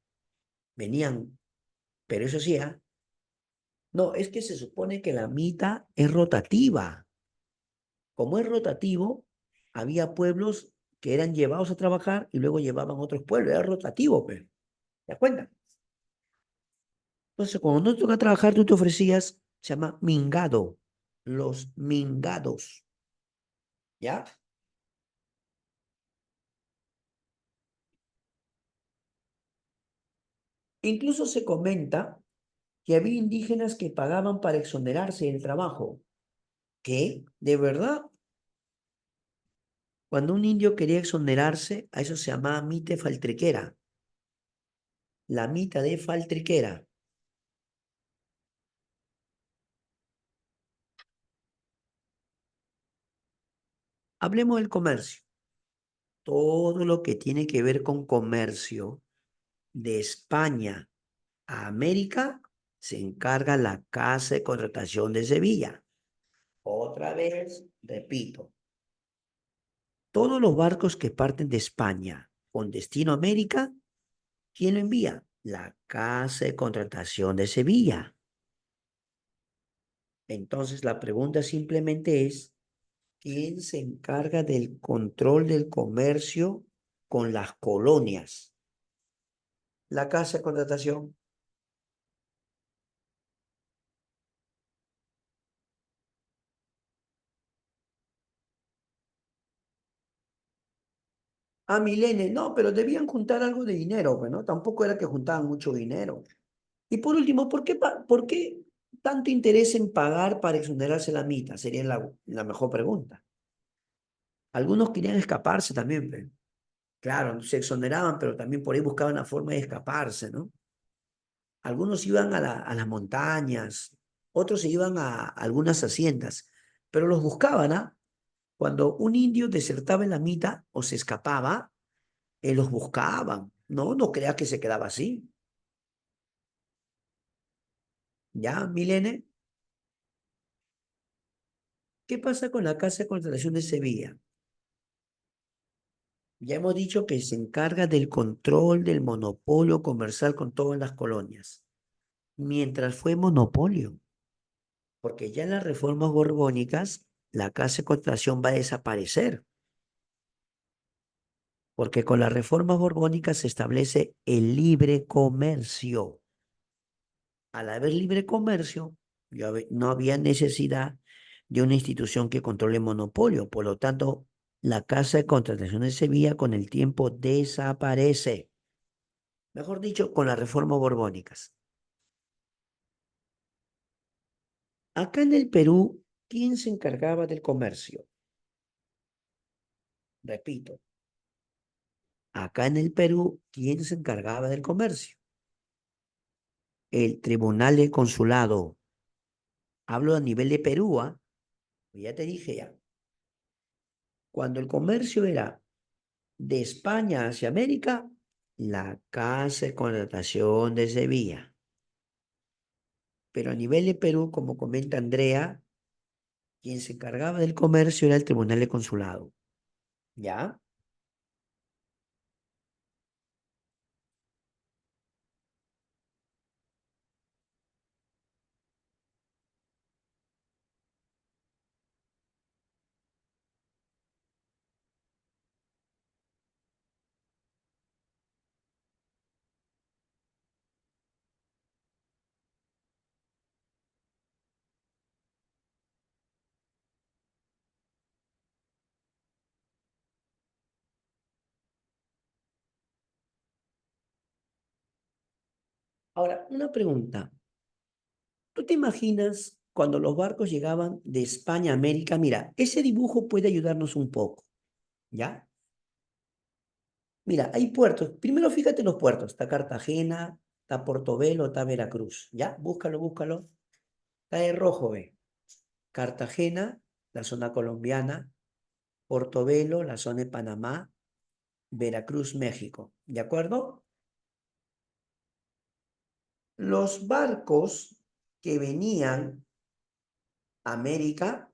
Venían, pero eso sí, no, es que se supone que la mita es rotativa. Como es rotativo, había pueblos que eran llevados a trabajar y luego llevaban a otros pueblos. Era rotativo, pues. ¿Te das cuenta? Entonces, cuando no te toca trabajar, tú te ofrecías, se llama mingado. Los mingados, ¿ya? Incluso se comenta que había indígenas que pagaban para exonerarse del trabajo. ¿Qué? ¿De verdad? Cuando un indio quería exonerarse, a eso se llamaba mite faltriquera. La mita de faltriquera. Hablemos del comercio. Todo lo que tiene que ver con comercio de España a América se encarga la Casa de Contratación de Sevilla. Otra vez, repito, todos los barcos que parten de España con destino a América, ¿quién lo envía? La Casa de Contratación de Sevilla. Entonces, la pregunta simplemente es, ¿quién se encarga del control del comercio con las colonias? La casa de contratación. Ah, Milene, no, pero debían juntar algo de dinero, pues, ¿no? Tampoco era que juntaban mucho dinero. Y por último, ¿por qué tanto interés en pagar para exonerarse la mitad? Sería la mejor pregunta. Algunos querían escaparse también, pues. Claro, se exoneraban, pero también por ahí buscaban la forma de escaparse, ¿no? Algunos iban a las montañas, otros se iban a algunas haciendas, pero los buscaban, ¿ah? Cuando un indio desertaba en la mitad o se escapaba, los buscaban, ¿no? No creas que se quedaba así. ¿Ya, Milene? ¿Qué pasa con la Casa de Contratación de Sevilla? Ya hemos dicho que se encarga del control del monopolio comercial con todas las colonias, mientras fue monopolio, porque ya en las reformas borbónicas la Casa de Contratación va a desaparecer, porque con las reformas borbónicas se establece el libre comercio. Al haber libre comercio, no había necesidad de una institución que controle el monopolio. Por lo tanto, la Casa de Contratación de Sevilla con el tiempo desaparece. Mejor dicho, con las reformas borbónicas. Acá en el Perú, ¿quién se encargaba del comercio? Repito, acá en el Perú, ¿quién se encargaba del comercio? El Tribunal de Consulado. Hablo a nivel de Perú, ¿ah? Ya te dije ya. Cuando el comercio era de España hacia América, la Casa de Contratación de Sevilla. Pero a nivel de Perú, como comenta Andrea, quien se encargaba del comercio era el Tribunal de Consulado. ¿Ya? Ahora, una pregunta. ¿Tú te imaginas cuando los barcos llegaban de España a América? Mira, ese dibujo puede ayudarnos un poco, ¿ya? Mira, hay puertos. Primero fíjate en los puertos. Está Cartagena, está Portobelo, está Veracruz, ¿ya? Búscalo, búscalo. Está de rojo, ve. Cartagena, la zona colombiana. Portobelo, la zona de Panamá. Veracruz, México. ¿De acuerdo? Los barcos que venían a América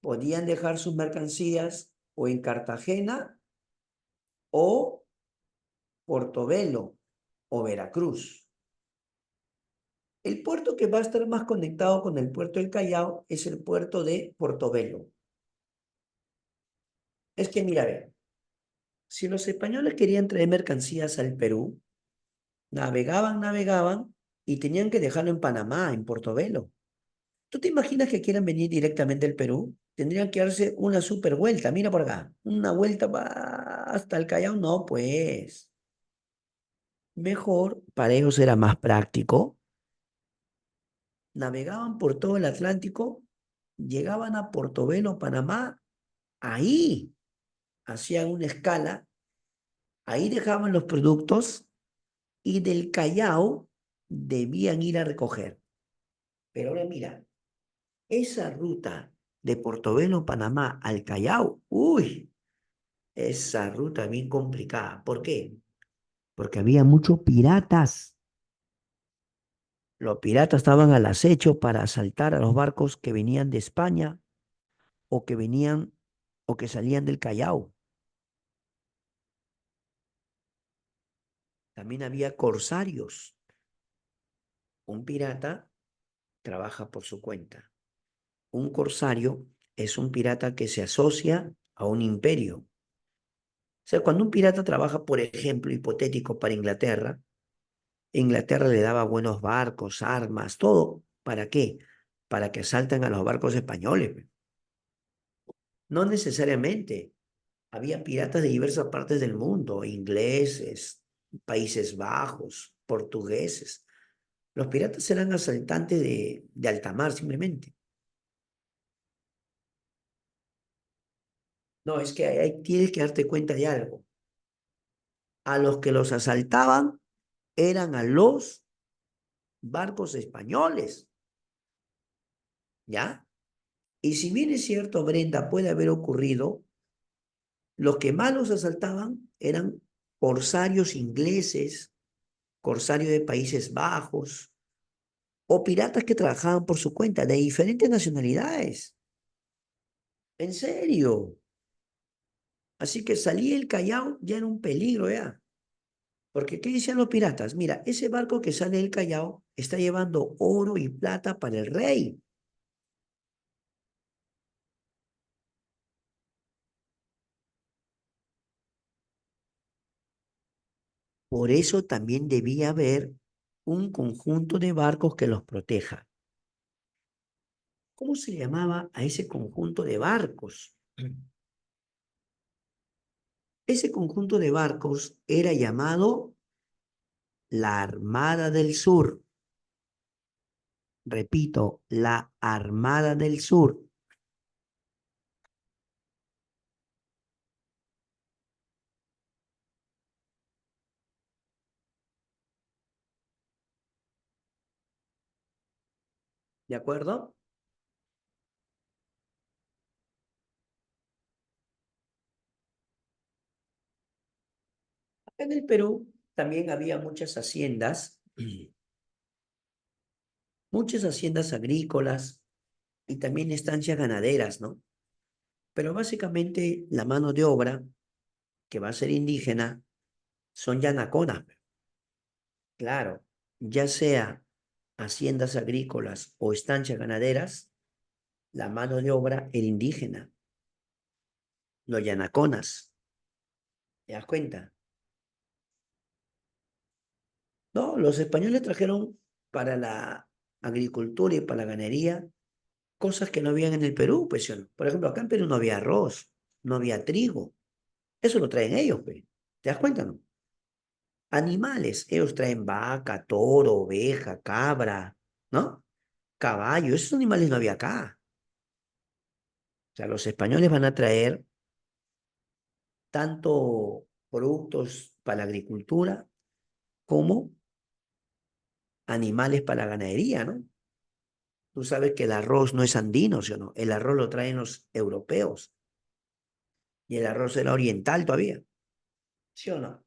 podían dejar sus mercancías o en Cartagena o Portobelo o Veracruz. El puerto que va a estar más conectado con el puerto del Callao es el puerto de Portobelo. Es que mira, ve, si los españoles querían traer mercancías al Perú, navegaban y tenían que dejarlo en Panamá, en Portobelo. ¿Tú te imaginas que quieran venir directamente al Perú? Tendrían que darse una super vuelta, mira por acá, una vuelta hasta el Callao, no, pues. Mejor, para ellos era más práctico. Navegaban por todo el Atlántico, llegaban a Portobelo, Panamá, ahí hacían una escala, ahí dejaban los productos y del Callao debían ir a recoger. Pero ahora mira, esa ruta de Portobelo, Panamá al Callao, uy, esa ruta bien complicada. ¿Por qué? Porque había muchos piratas. Los piratas estaban al acecho para asaltar a los barcos que venían de España o que venían o que salían del Callao. También había corsarios. Un pirata trabaja por su cuenta. Un corsario es un pirata que se asocia a un imperio. O sea, cuando un pirata trabaja, por ejemplo, hipotético para Inglaterra, Inglaterra le daba buenos barcos, armas, todo. ¿Para qué? Para que asalten a los barcos españoles. Pe. No necesariamente. Había piratas de diversas partes del mundo, ingleses, Países Bajos, portugueses. Los piratas eran asaltantes de alta mar, simplemente. No, es que ahí tienes que darte cuenta de algo. A los que los asaltaban eran a los barcos españoles, ¿ya? Y si bien es cierto, Brenda, puede haber ocurrido, los que más los asaltaban eran corsarios ingleses, corsarios de Países Bajos o piratas que trabajaban por su cuenta de diferentes nacionalidades. En serio. Así que salir del Callao ya era un peligro ya. Porque ¿qué decían los piratas? Mira, ese barco que sale del Callao está llevando oro y plata para el rey. Por eso también debía haber un conjunto de barcos que los proteja. ¿Cómo se llamaba a ese conjunto de barcos? Ese conjunto de barcos era llamado la Armada del Sur. Repito, la Armada del Sur. ¿De acuerdo? En el Perú también había muchas haciendas agrícolas y también estancias ganaderas, ¿no? Pero básicamente la mano de obra que va a ser indígena son yanaconas, claro, ya sea haciendas agrícolas o estancias ganaderas, la mano de obra era indígena, los yanaconas, ¿te das cuenta? No, los españoles trajeron para la agricultura y para la ganadería cosas que no habían en el Perú, pues, ¿sí o no? Por ejemplo, acá en Perú no había arroz, no había trigo. Eso lo traen ellos, pues. ¿Te das cuenta, no? Animales, ellos traen vaca, toro, oveja, cabra, ¿no? Caballo, esos animales no había acá. O sea, los españoles van a traer tanto productos para la agricultura como animales para la ganadería, ¿no? Tú sabes que el arroz no es andino, ¿sí o no? El arroz lo traen los europeos y el arroz era oriental todavía, ¿sí o no?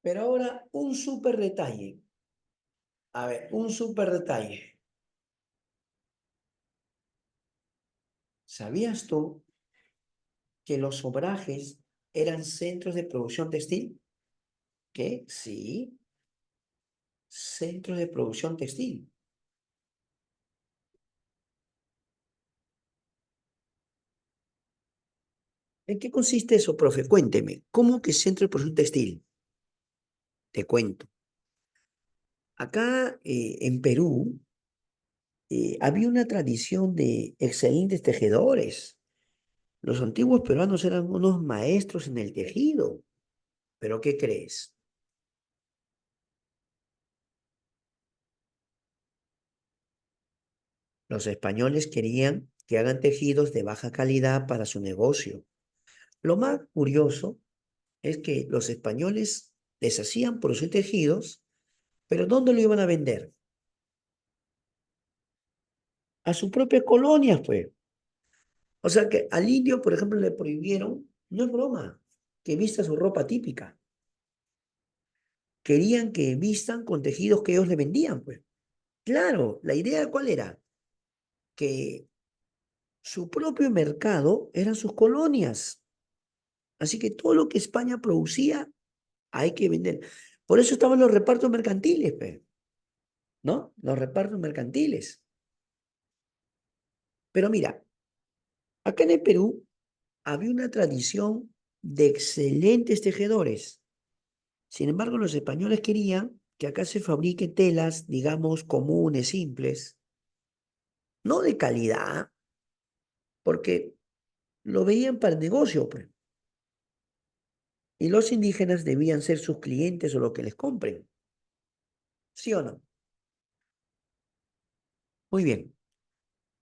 Pero ahora un súper detalle. A ver, un súper detalle. ¿Sabías tú que los obrajes eran centros de producción textil? ¿Qué? Sí, centros de producción textil. ¿En qué consiste eso, profe? Cuénteme. ¿Cómo que centro de producción textil? Te cuento. Acá en Perú había una tradición de excelentes tejedores. Los antiguos peruanos eran unos maestros en el tejido. ¿Pero qué crees? Los españoles querían que hagan tejidos de baja calidad para su negocio. Lo más curioso es que los españoles les hacían producir tejidos, pero ¿dónde lo iban a vender? A sus propias colonias, pues. O sea que al indio, por ejemplo, le prohibieron, no es broma, que vista su ropa típica. Querían que vistan con tejidos que ellos le vendían, pues. Claro, la idea cuál era? Que su propio mercado eran sus colonias. Así que todo lo que España producía hay que vender. Por eso estaban los repartos mercantiles, pues, ¿no? Los repartos mercantiles. Pero mira, acá en el Perú había una tradición de excelentes tejedores. Sin embargo, los españoles querían que acá se fabrique telas, digamos, comunes, simples, no de calidad, porque lo veían para el negocio, pues. Y los indígenas debían ser sus clientes o lo que les compren. ¿Sí o no? Muy bien.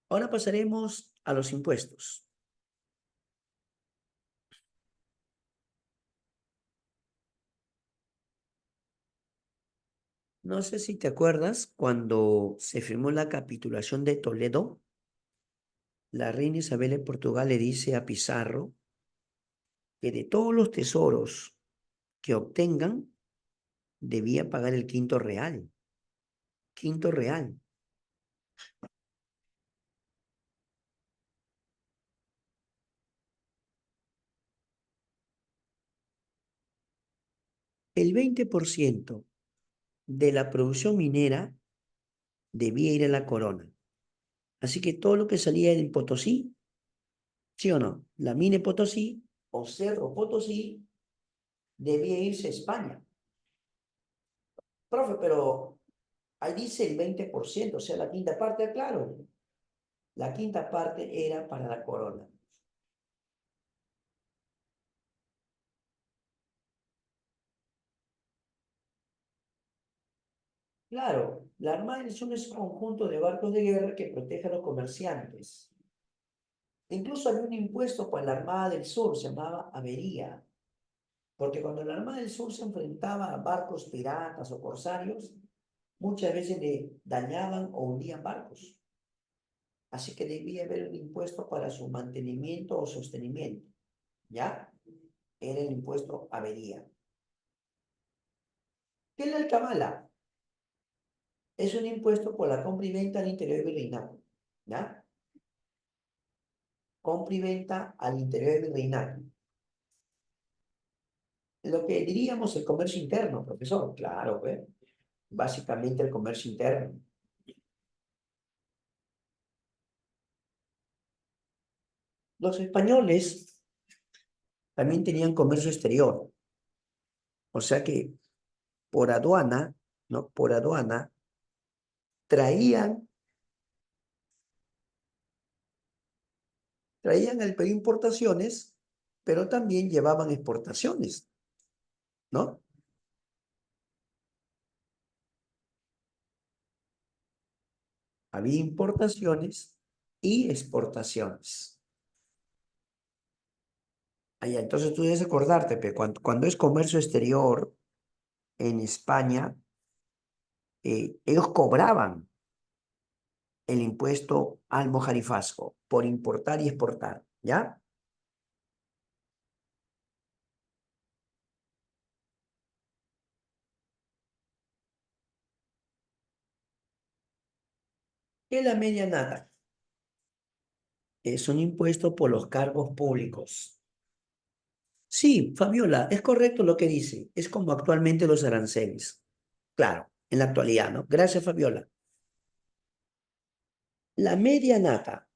Ahora pasaremos a los impuestos. No sé si te acuerdas cuando se firmó la capitulación de Toledo, la reina Isabel de Portugal le dice a Pizarro que de todos los tesoros que obtengan, debía pagar el quinto real. Quinto real. El 20% de la producción minera debía ir a la corona. Así que todo lo que salía del Potosí, ¿sí o no? La mina de Potosí o Cerro Potosí debía irse a España. Profe, pero ahí dice el 20%, o sea, la quinta parte, claro. La quinta parte era para la corona. Claro, la Armada del Sur es un conjunto de barcos de guerra que protege a los comerciantes. Incluso había un impuesto para la Armada del Sur, se llamaba avería, porque cuando la Armada del Sur se enfrentaba a barcos piratas o corsarios, muchas veces le dañaban o hundían barcos. Así que debía haber un impuesto para su mantenimiento o sostenimiento. ¿Ya? Era el impuesto avería. ¿Qué es la alcabala? Es un impuesto por la compra y venta al interior del virreinato. ¿Ya? Compra y venta al interior del virreinato. Lo que diríamos el comercio interno, profesor. Claro, ¿eh? Básicamente el comercio interno. Los españoles también tenían comercio exterior, o sea que por aduana, ¿no? Por aduana traían, traían al Perú importaciones, pero también llevaban exportaciones, ¿no? Había importaciones y exportaciones. Allá, entonces tú debes acordarte, cuando es comercio exterior en España, ellos cobraban el impuesto al mojarifasco por importar y exportar, ¿ya? ¿Qué es la media nada? Es un impuesto por los cargos públicos. Sí, Fabiola, es correcto lo que dice. Es como actualmente los aranceles. Claro, en la actualidad, ¿no? Gracias, Fabiola. La media nata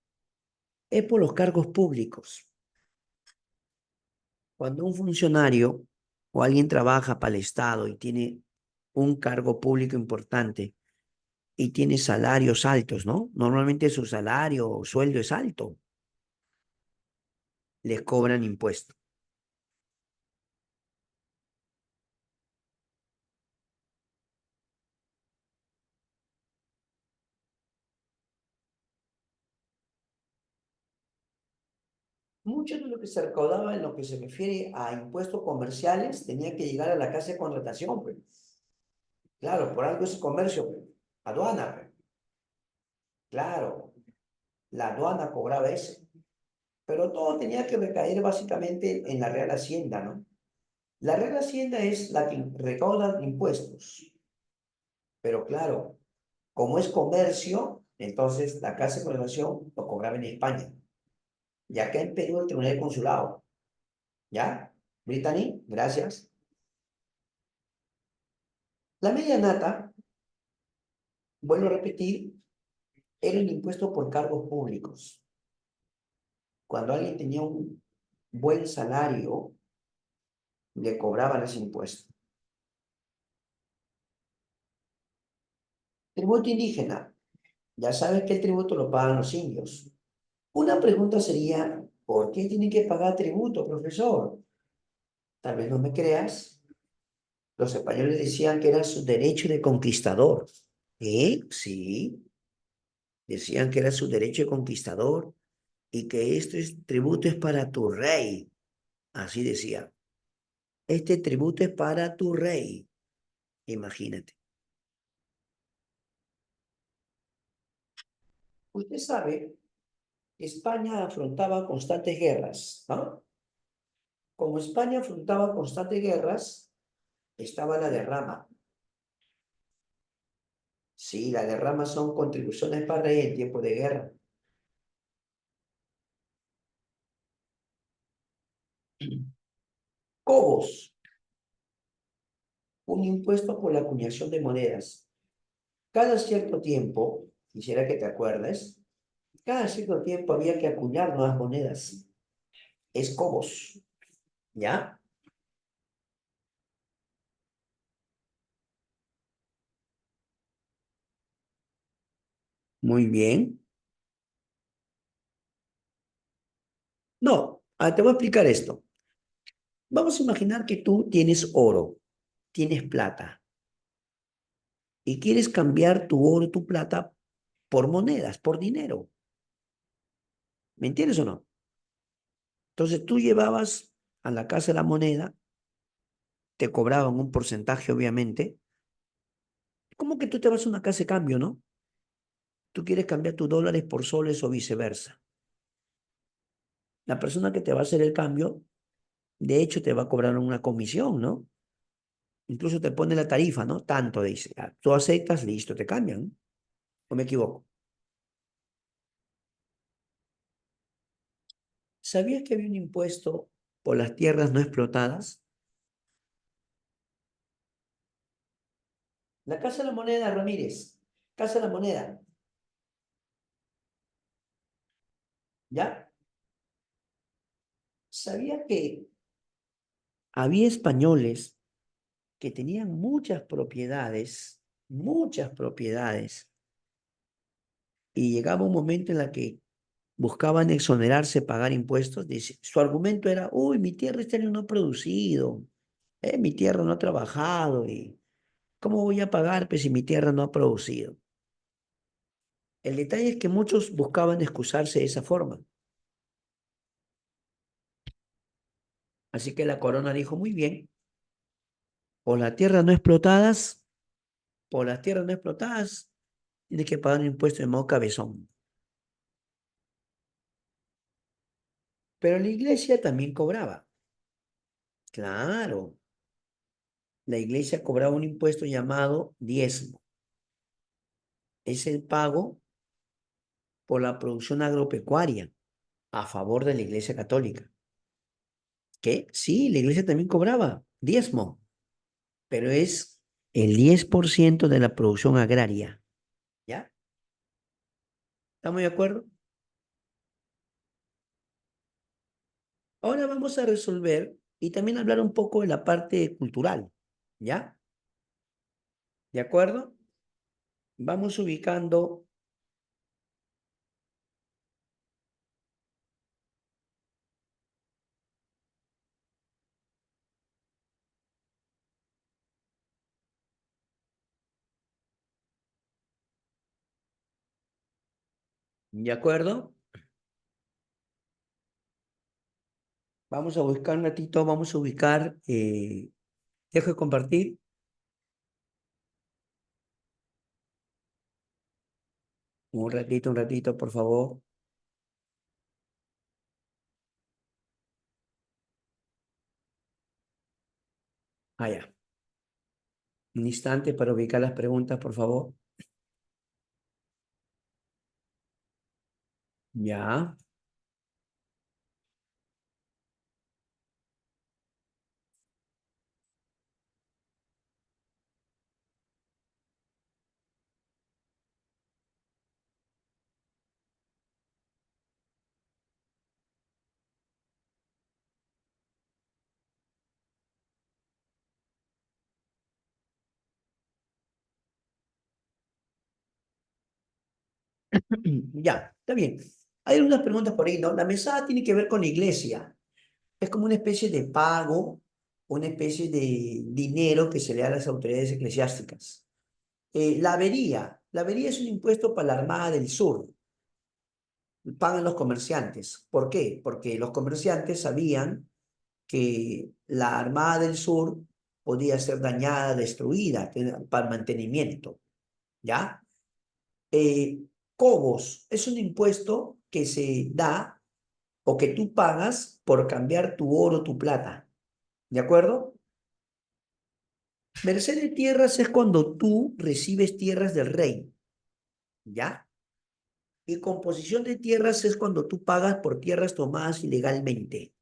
es por los cargos públicos. Cuando un funcionario o alguien trabaja para el Estado y tiene un cargo público importante y tiene salarios altos, ¿no? Normalmente su salario o sueldo es alto, les cobran impuestos. Mucho de lo que se recaudaba en lo que se refiere a impuestos comerciales tenía que llegar a la casa de contratación, pues. Claro, por algo es comercio, pues. Aduana, pues. Claro, la aduana cobraba eso. Pero todo tenía que recaer básicamente en la Real Hacienda, ¿no? La Real Hacienda es la que recauda impuestos. Pero claro, como es comercio, entonces la casa de contratación lo cobraba en España. Y acá en Perú el Tribunal del Consulado. ¿Ya? Brittany, gracias. La media nata, vuelvo a repetir, era el impuesto por cargos públicos. Cuando alguien tenía un buen salario, le cobraban ese impuesto. Tributo indígena. Ya sabes que el tributo lo pagan los indios. Una pregunta sería, ¿por qué tienen que pagar tributo, profesor? Tal vez no me creas. Los españoles decían que era su derecho de conquistador. Sí, decían que era su derecho de conquistador y que tributo es para tu rey. Así decía. Este tributo es para tu rey. Imagínate. Usted sabe que España afrontaba constantes guerras, ¿no? Como España afrontaba constantes guerras, estaba la derrama. Sí, la derrama son contribuciones para rey en tiempo de guerra. Cobos, un impuesto por la acuñación de monedas. Cada cierto tiempo, quisiera que te acuerdes, cada cierto tiempo había que acuñar nuevas monedas. Es cobos, ¿ya? Muy bien. No, te voy a explicar esto. Vamos a imaginar que tú tienes oro, tienes plata y quieres cambiar tu oro, tu plata por monedas, por dinero. ¿Me entiendes o no? Entonces tú llevabas a la casa de la moneda, te cobraban un porcentaje, obviamente. ¿Cómo que tú te vas a una casa de cambio, no? Tú quieres cambiar tus dólares por soles o viceversa. La persona que te va a hacer el cambio, de hecho, te va a cobrar una comisión, ¿no? Incluso te pone la tarifa, ¿no? Tanto dice. Tú aceptas, listo, te cambian. ¿O me equivoco? ¿Sabías que había un impuesto por las tierras no explotadas? La Casa de la Moneda, Ramírez. Casa de la Moneda, ¿ya? ¿Sabía que había españoles que tenían muchas propiedades, y llegaba un momento en la que buscaban exonerarse, pagar impuestos? Dice, su argumento era, uy, mi tierra este año no ha producido, mi tierra no ha trabajado, y ¿cómo voy a pagar pues, si mi tierra no ha producido? El detalle es que muchos buscaban excusarse de esa forma. Así que la corona dijo, muy bien, por las tierras no explotadas, por las tierras no explotadas, tienes que pagar un impuesto de modo cabezón. Pero la iglesia también cobraba. Claro, la iglesia cobraba un impuesto llamado diezmo. Es el pago por la producción agropecuaria a favor de la iglesia católica. ¿Qué? Sí, la iglesia también cobraba diezmo, pero es el 10% de la producción agraria. ¿Ya? ¿Estamos de acuerdo? Ahora vamos a resolver y también hablar un poco de la parte cultural. ¿Ya? ¿De acuerdo? Vamos ubicando, ¿de acuerdo? Vamos a buscar un ratito, vamos a ubicar, dejo de compartir un ratito, por favor. Ya. Un instante para ubicar las preguntas, por favor. Ya. Ya, está bien. Hay algunas preguntas por ahí, ¿no? La mesada tiene que ver con la iglesia. Es como una especie de pago, una especie de dinero que se le da a las autoridades eclesiásticas. La avería es un impuesto para la Armada del Sur, pagan los comerciantes. ¿Por qué? Porque los comerciantes sabían que la Armada del Sur podía ser dañada, destruida para mantenimiento, ¿ya? Eh, Cobos es un impuesto que se da o que tú pagas por cambiar tu oro, tu plata, ¿de acuerdo? Merced de tierras es cuando tú recibes tierras del rey, ¿ya? Y composición de tierras es cuando tú pagas por tierras tomadas ilegalmente.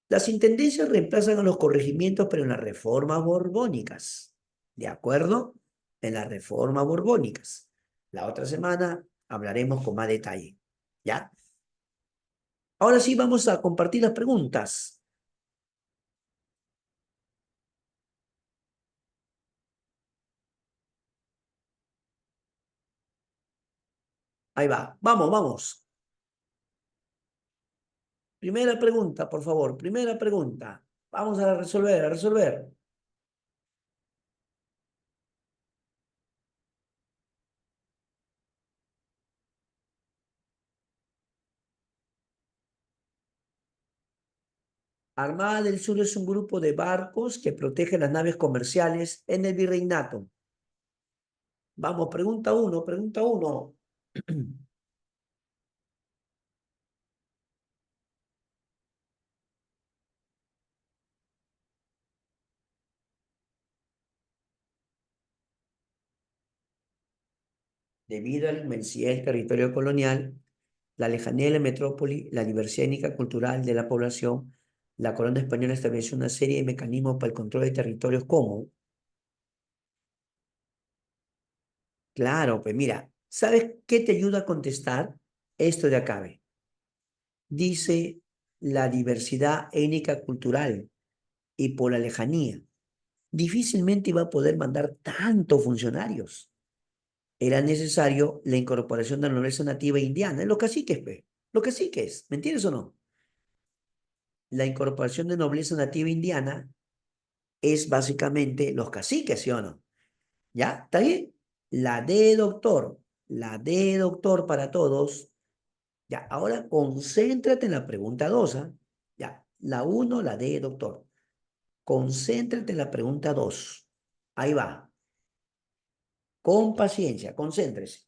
Las intendencias reemplazan a los corregimientos, pero en las reformas borbónicas. ¿De acuerdo? En las reformas borbónicas. La otra semana hablaremos con más detalle. ¿Ya? Ahora sí vamos a compartir las preguntas. Ahí va. Vamos, vamos. Primera pregunta, por favor. Primera pregunta. Vamos a resolver, a resolver. Armada del Sur es un grupo de barcos que protege las naves comerciales en el virreinato. Vamos, pregunta uno, pregunta uno. Debido a la inmensidad del territorio colonial, la lejanía de la metrópoli, la diversidad étnica cultural de la población, la corona española estableció una serie de mecanismos para el control de territorios como, claro, pues mira, ¿sabes qué te ayuda a contestar? Esto de acá, ve. Dice la diversidad étnica cultural y por la lejanía. Difícilmente iba a poder mandar tantos funcionarios. Era necesario la incorporación de la nobleza nativa indiana, los caciques, pe, los caciques, ¿me entiendes o no? La incorporación de nobleza nativa indiana es básicamente los caciques, ¿sí o no? ¿Ya? ¿Está bien? La D de doctor para todos. Ya, ahora concéntrate en la pregunta 2, ¿ah? Ya, la uno, la D de doctor. Concéntrate en la pregunta 2. Ahí va. Con paciencia, concéntrese.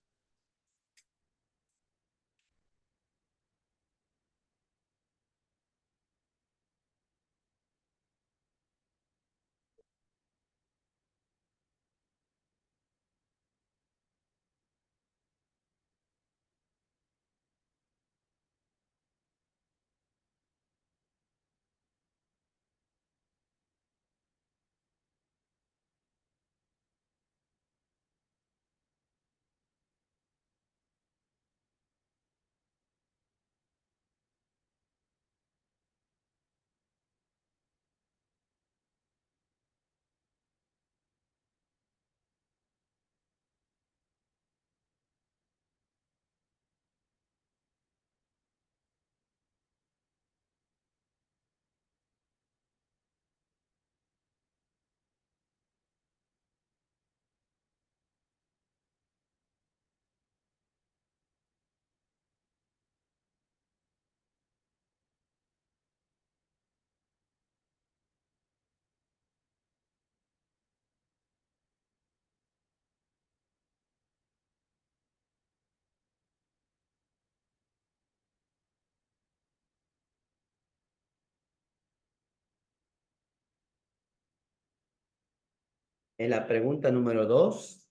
En la pregunta número 2,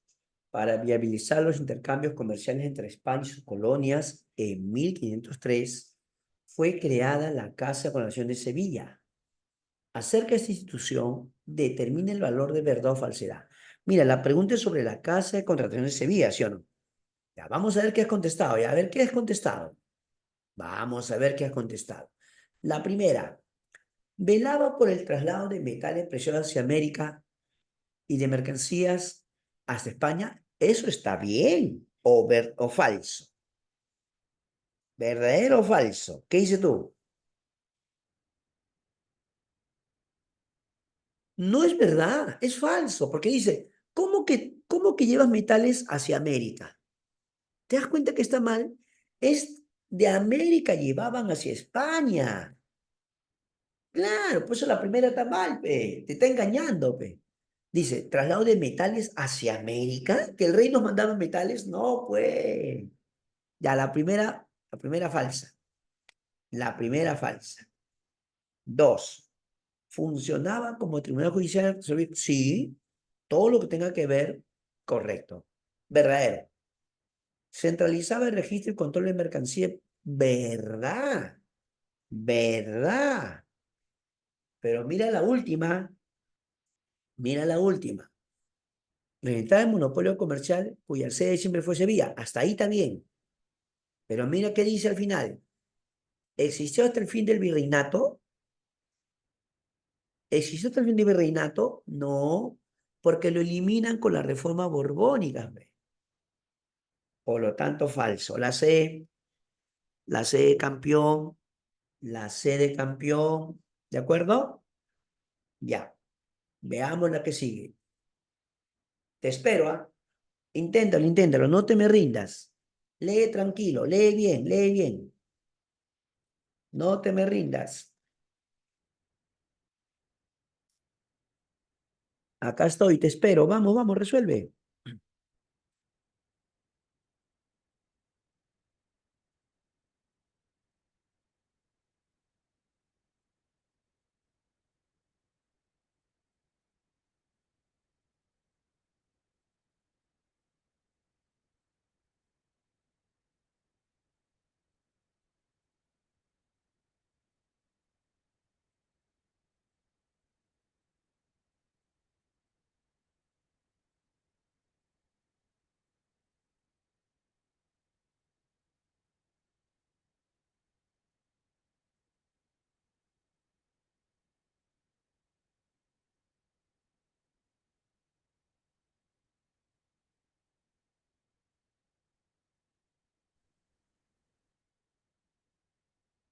para viabilizar los intercambios comerciales entre España y sus colonias en 1503, fue creada la Casa de Coronación de Sevilla. Acerca de esta institución, determina el valor de verdad o falsedad. Mira, la pregunta es sobre la Casa de Contratación de Sevilla, ¿sí o no? Ya, vamos a ver qué has contestado, ya, a ver qué has contestado. Vamos a ver qué has contestado. La primera, velaba por el traslado de metales preciosos hacia América y de mercancías hasta España. Eso está bien. o falso. ¿Verdadero o falso? ¿Qué dices tú? No es verdad, es falso, porque dice, cómo que llevas metales hacia América? ¿Te das cuenta que está mal? Es de América llevaban hacia España. Claro, por eso la primera está mal, pe. Te está engañando, pe. Dice, traslado de metales hacia América, que el rey nos mandaba metales. No, pues. Ya, la primera falsa. La primera falsa. Dos, ¿funcionaba como tribunal judicial? Sí, todo lo que tenga que ver, correcto. Verdadero. Centralizaba el registro y control de mercancía. ¿Verdad? ¿Verdad? Pero mira la última. Reventar el monopolio comercial cuya sede siempre fue Sevilla. Hasta ahí está bien. Pero mira qué dice al final. ¿Existió hasta el fin del virreinato? ¿Existió hasta el fin del virreinato? No, porque lo eliminan con la reforma borbónica, hombre. Por lo tanto, falso. La C de campeón, la C de campeón. ¿De acuerdo? Ya. Veamos la que sigue. Te espero, ¿ah? Inténtalo, inténtalo. No te me rindas. Lee tranquilo, lee bien, lee bien. No te me rindas. Acá estoy, te espero. Vamos, vamos, resuelve.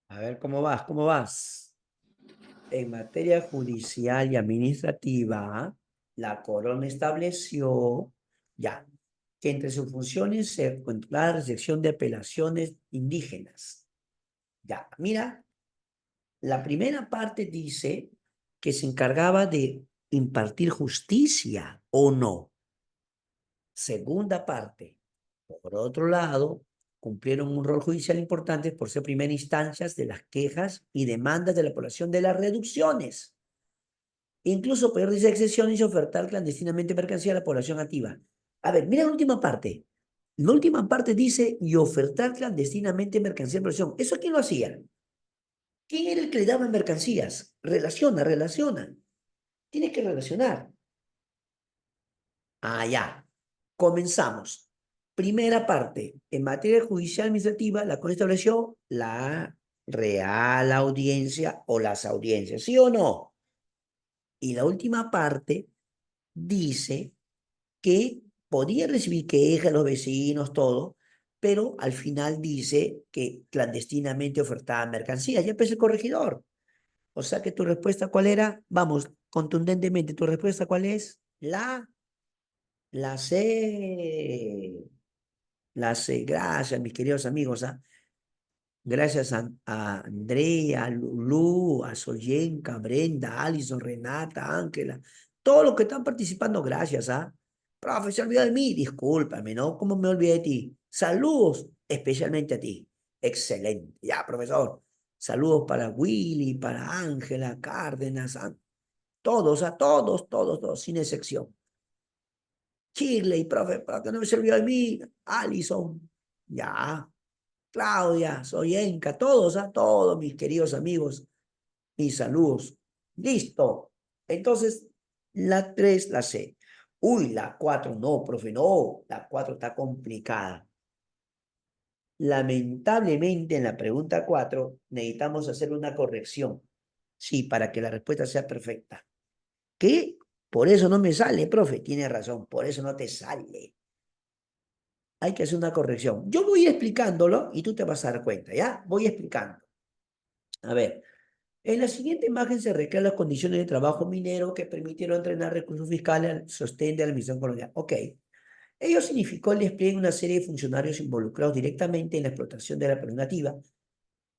A ver cómo vas, cómo vas. En materia judicial y administrativa, la corona estableció ya que entre sus funciones se encuentra la recepción de apelaciones indígenas. Ya, mira, la primera parte dice que se encargaba de impartir justicia o no. Segunda parte, por otro lado, cumplieron un rol judicial importante por ser primera instancias de las quejas y demandas de la población de las reducciones. Incluso peor dice excepciones y ofertar clandestinamente mercancía a la población activa. A ver, mira la última parte. La última parte dice y ofertar clandestinamente mercancía a la población. ¿Eso quién lo hacía? ¿Quién era el que le daba mercancías? Relaciona, relaciona. Tienes que relacionar. Ah, ya. Comenzamos. Primera parte. En materia judicial administrativa, la Corte estableció la Real Audiencia o las audiencias, ¿sí o no? Y la última parte dice que podía recibir quejas de los vecinos, todo, pero al final dice que clandestinamente ofertaba mercancías. Ya empezó el corregidor. O sea que tu respuesta, ¿cuál era? Vamos, contundentemente, ¿tu respuesta cuál es? La C. La C. Gracias, mis queridos amigos. ¿Ah? Gracias a Andrea, a Lulú, a Soyenka, Brenda, Alison, Renata, Ángela, todos los que están participando, gracias, ¿ah? Profe, se olvidó de mí, discúlpame, ¿no? ¿Cómo me olvidé de ti? Saludos, especialmente a ti. Excelente. Ya, profesor. Saludos para Willy, para Ángela, Cárdenas, todos, a todos, todos, todos, sin excepción. Shirley, profe, para que no se olvidó de mí. Alison, ya. Claudia, Soyenka, todos, a todos mis queridos amigos, mis saludos. Listo. Entonces, la 3 la sé. Uy, la 4 no, profe, no. La 4 está complicada. Lamentablemente, en la pregunta 4 necesitamos hacer una corrección. Sí, para que la respuesta sea perfecta. ¿Qué? Por eso no me sale, profe. Tiene razón, por eso no te sale. hay que hacer una corrección. Yo voy a ir explicándolo y tú te vas a dar cuenta, ¿ya? Voy explicando. A ver, en la siguiente imagen se recrean las condiciones de trabajo minero que permitieron entrenar recursos fiscales al sostén de la administración colonial. Ok. Ello significó el despliegue de una serie de funcionarios involucrados directamente en la explotación de la prerrogativa.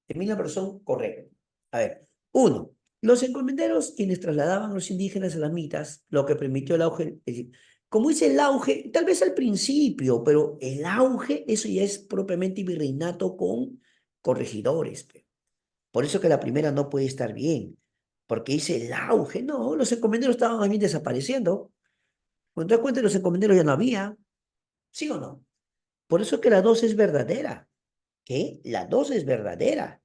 Termina la razón correcta. A ver, uno, los encomenderos quienes trasladaban a los indígenas a las mitas, lo que permitió el auge, es decir, como dice el auge, tal vez al principio, pero el auge, eso ya es propiamente virreinato con corregidores. Por eso que la primera no puede estar bien, porque dice el auge, no, los encomenderos estaban más bien desapareciendo. Cuando te das cuenta, los encomenderos ya no había, ¿sí o no? Por eso que la dos es verdadera, que la dos es verdadera.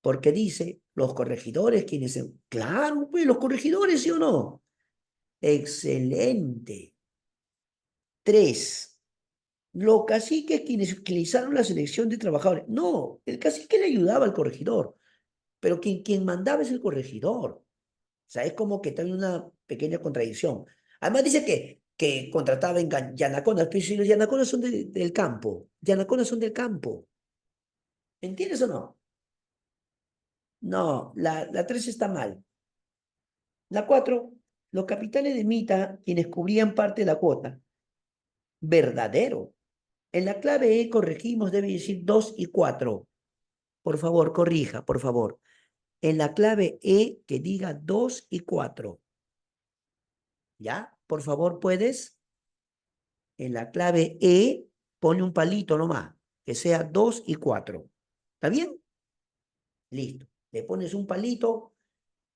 Porque dice, los corregidores, quienes... Claro, pues, los corregidores, ¿sí o no? Excelente. Tres, los caciques quienes utilizaron la selección de trabajadores. No, el cacique le ayudaba al corregidor, pero quien mandaba es el corregidor. O sea, es como que está en una pequeña contradicción. Además dice que contrataba en yanaconas, pero si los yanaconas son del campo, yanaconas son del campo. ¿Entiendes o no? No, la 3 está mal. La 4, los capitanes de Mita, quienes cubrían parte de la cuota. Verdadero. En la clave E corregimos, debe decir 2 y 4. Por favor, corrija, por favor. En la clave E que diga 2 y 4. ¿Ya? Por favor, ¿puedes? En la clave E pone un palito nomás, que sea 2 y 4. ¿Está bien? Listo. Le pones un palito,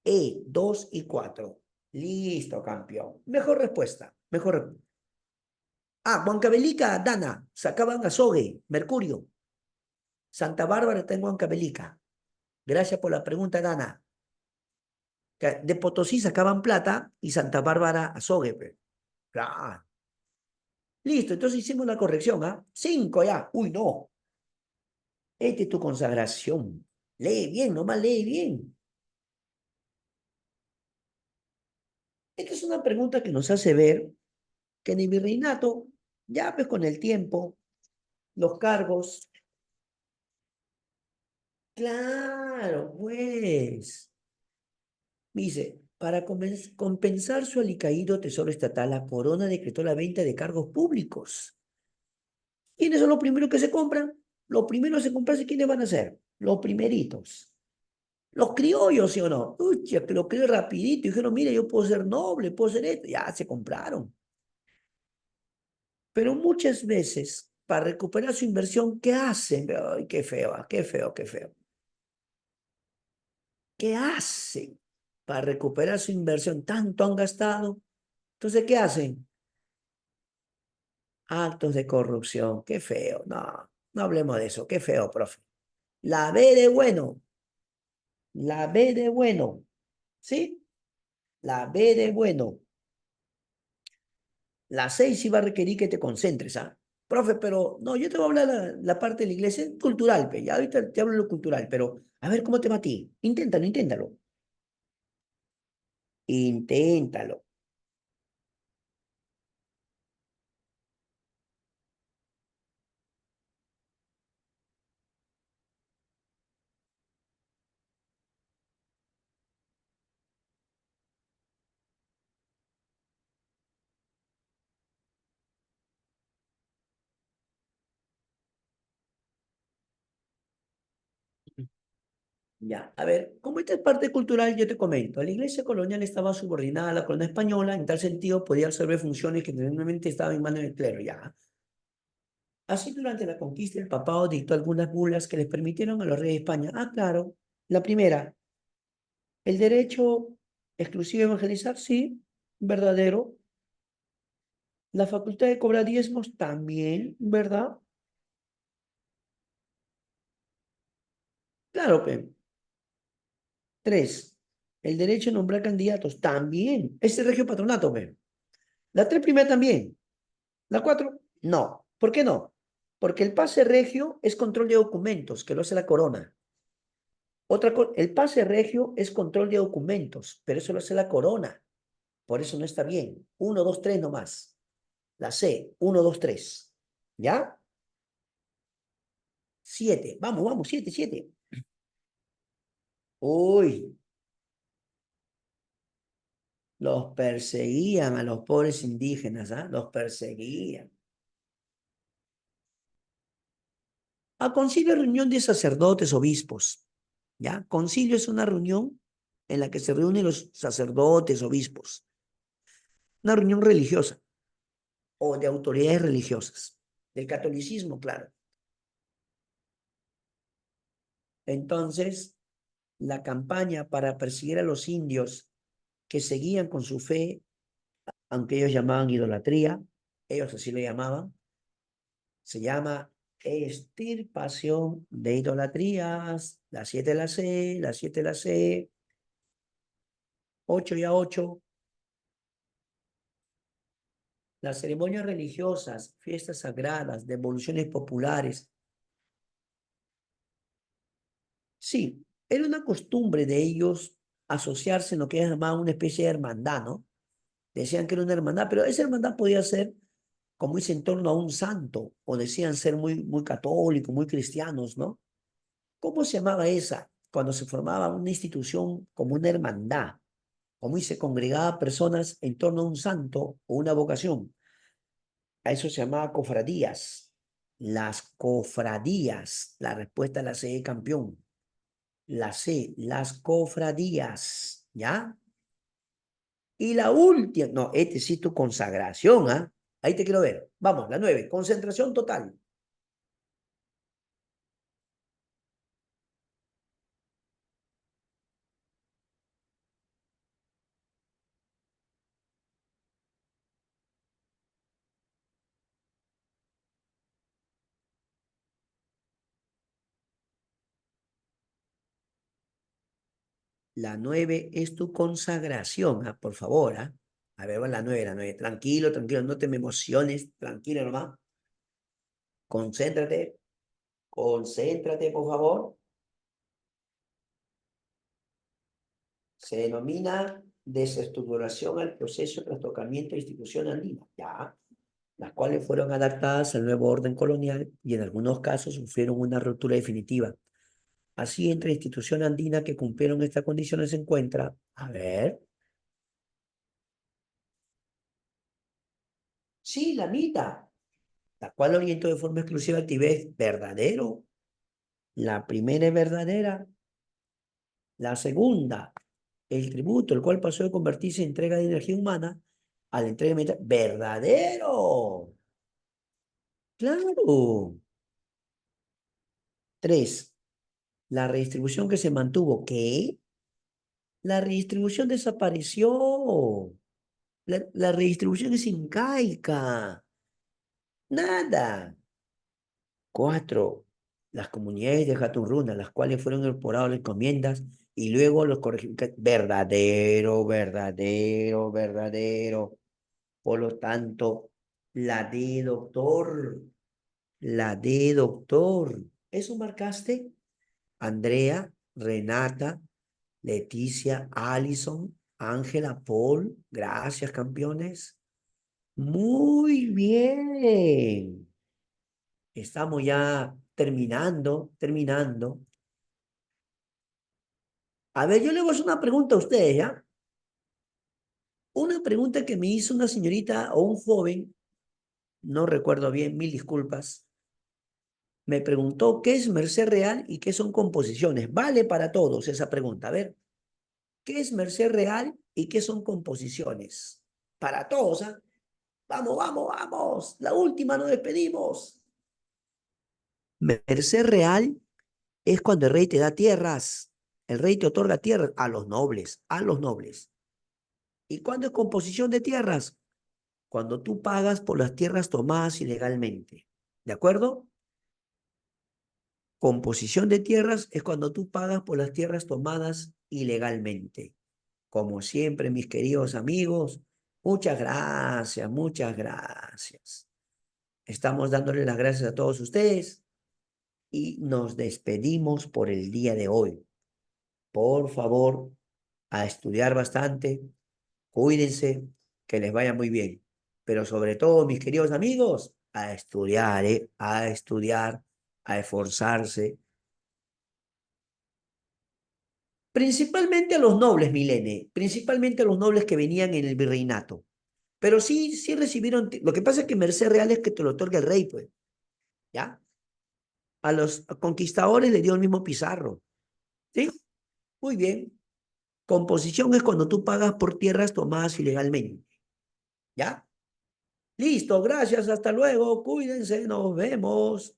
E, 2 y 4. Listo, campeón. Mejor respuesta. Mejor respuesta. Ah, Huancavelica, Dana, sacaban Azogue, Mercurio. Santa Bárbara está en Huancavelica. Gracias por la pregunta, Dana. De Potosí sacaban plata y Santa Bárbara Azogue. Claro. Listo, entonces hicimos la corrección, ¿ah? 5 ya. Uy, no. Esta es tu consagración. Lee bien, nomás lee bien. Esta es una pregunta que nos hace ver que en el virreinato, ya pues con el tiempo, los cargos, claro, pues. Dice, para compensar su alicaído tesoro estatal, la corona decretó la venta de cargos públicos. ¿Quiénes son los primeros que se compran? Los primeros que se compran, ¿quiénes van a ser? Los primeritos. Los criollos, ¿sí o no? Uy, que lo crió rapidito. Y dijeron, mire, yo puedo ser noble, puedo ser esto. Ya se compraron. Pero muchas veces, para recuperar su inversión, ¿qué hacen? Ay, qué feo, qué feo, qué feo. ¿Qué hacen para recuperar su inversión? Tanto han gastado. Entonces, ¿qué hacen? Actos de corrupción, qué feo, no, no hablemos de eso, qué feo, profe. La B de bueno, la B de bueno, ¿sí? La B de bueno. La 6 sí va a requerir que te concentres, ¿ah? Profe, pero no, yo te voy a hablar la parte de la iglesia es cultural, ya ahorita te hablo de lo cultural, pero a ver cómo te va a ti. Inténtalo, inténtalo. Inténtalo. Ya, a ver, como esta es parte cultural, yo te comento, la iglesia colonial estaba subordinada a la corona española, en tal sentido podía absorber funciones que normalmente estaban en manos del clero, ya. Así, durante la conquista, el papado dictó algunas bulas que les permitieron a los reyes de España. Ah, claro. La primera, el derecho exclusivo a evangelizar, sí, verdadero. La facultad de cobrar diezmos, también, ¿verdad? Claro, pe. Tres, el derecho a nombrar candidatos, también. Ese regio patronato, pe. La tres primera también. La cuatro, no. ¿Por qué no? Porque el pase regio es control de documentos, que lo hace la corona. Otra cosa, el pase regio es control de documentos, pero eso lo hace la corona. Por eso no está bien. Uno, dos, tres nomás. La C, uno, dos, tres. ¿Ya? 7. Vamos, vamos, 7, 7. Uy, los perseguían a los pobres indígenas, ¿ah? Los perseguían. A concilio, reunión de sacerdotes, obispos. ¿Ya? Concilio es una reunión en la que se reúnen los sacerdotes, obispos. Una reunión religiosa o de autoridades religiosas. Del catolicismo, claro. Entonces, la campaña para perseguir a los indios que seguían con su fe, aunque ellos llamaban idolatría, ellos así le llamaban, se llama extirpación de idolatrías, las 7 la C, las 7 la C, 8 y a 8. Las ceremonias religiosas, fiestas sagradas, devoluciones populares. Sí, era una costumbre de ellos asociarse en lo que ellos llamaban una especie de hermandad, ¿no? Decían que era una hermandad, pero esa hermandad podía ser, como dice, en torno a un santo, o decían ser muy, muy católicos, muy cristianos, ¿no? ¿Cómo se llamaba esa? Cuando se formaba una institución como una hermandad, como dice, congregaba personas en torno a un santo o una vocación. A eso se llamaba cofradías. Las cofradías. La respuesta la C, campeón. La C, las cofradías. ¿Ya? Y la última, no, este sí tu consagración, ¿ah? Ahí te quiero ver. Vamos, la 9, concentración total. La 9 es tu consagración, ¿ah? Por favor, ¿ah? A ver, va la 9, la 9. Tranquilo, tranquilo, no te me emociones, tranquilo nomás. Concéntrate, concéntrate, por favor. Se denomina desestructuración al proceso de trastocamiento de institución andina, ya, las cuales fueron adaptadas al nuevo orden colonial y en algunos casos sufrieron una ruptura definitiva. Así, entre instituciones andinas que cumplieron estas condiciones se encuentra, a ver, sí, la mitad, la cual orientó de forma exclusiva al Tibet verdadero. La primera es verdadera. La segunda, el tributo, el cual pasó de convertirse en entrega de energía humana a la entrega de metal. ¡Verdadero! Claro. Tres, la redistribución que se mantuvo. ¿Qué? La redistribución desapareció. La redistribución es incaica. Nada. Cuatro, las comunidades de Haturruna, las cuales fueron incorporadas a las encomiendas y luego los corregimientos. Verdadero, verdadero, verdadero. Por lo tanto, la D, doctor. La D, doctor. ¿Eso marcaste? Andrea, Renata, Leticia, Allison, Ángela, Paul. Gracias, campeones. Muy bien. Estamos ya terminando, terminando. A ver, yo le voy a hacer una pregunta a ustedes, ¿ya? Una pregunta que me hizo una señorita o un joven, no recuerdo bien, mil disculpas. Me preguntó qué es merced real y qué son composiciones. Vale para todos esa pregunta. A ver, ¿qué es merced real y qué son composiciones? Para todos, ¿ah? Vamos, vamos, vamos. La última, nos despedimos. Merced real es cuando el rey te da tierras. El rey te otorga tierras a los nobles, a los nobles. ¿Y cuándo es composición de tierras? Cuando tú pagas por las tierras tomadas ilegalmente. ¿De acuerdo? Composición de tierras es cuando tú pagas por las tierras tomadas ilegalmente. Como siempre, mis queridos amigos, muchas gracias, muchas gracias. Estamos dándole las gracias a todos ustedes y nos despedimos por el día de hoy. Por favor, a estudiar bastante, cuídense, que les vaya muy bien. Pero sobre todo, mis queridos amigos, a estudiar, ¿eh? A estudiar, a esforzarse. Principalmente a los nobles, Milene, principalmente a los nobles que venían en el virreinato. Pero sí, sí recibieron, lo que pasa es que merced real es que te lo otorga el rey, pues, ¿ya? A los conquistadores le dio el mismo Pizarro, ¿sí? Muy bien. Composición es cuando tú pagas por tierras tomadas ilegalmente, ¿ya? Listo, gracias, hasta luego, cuídense, nos vemos.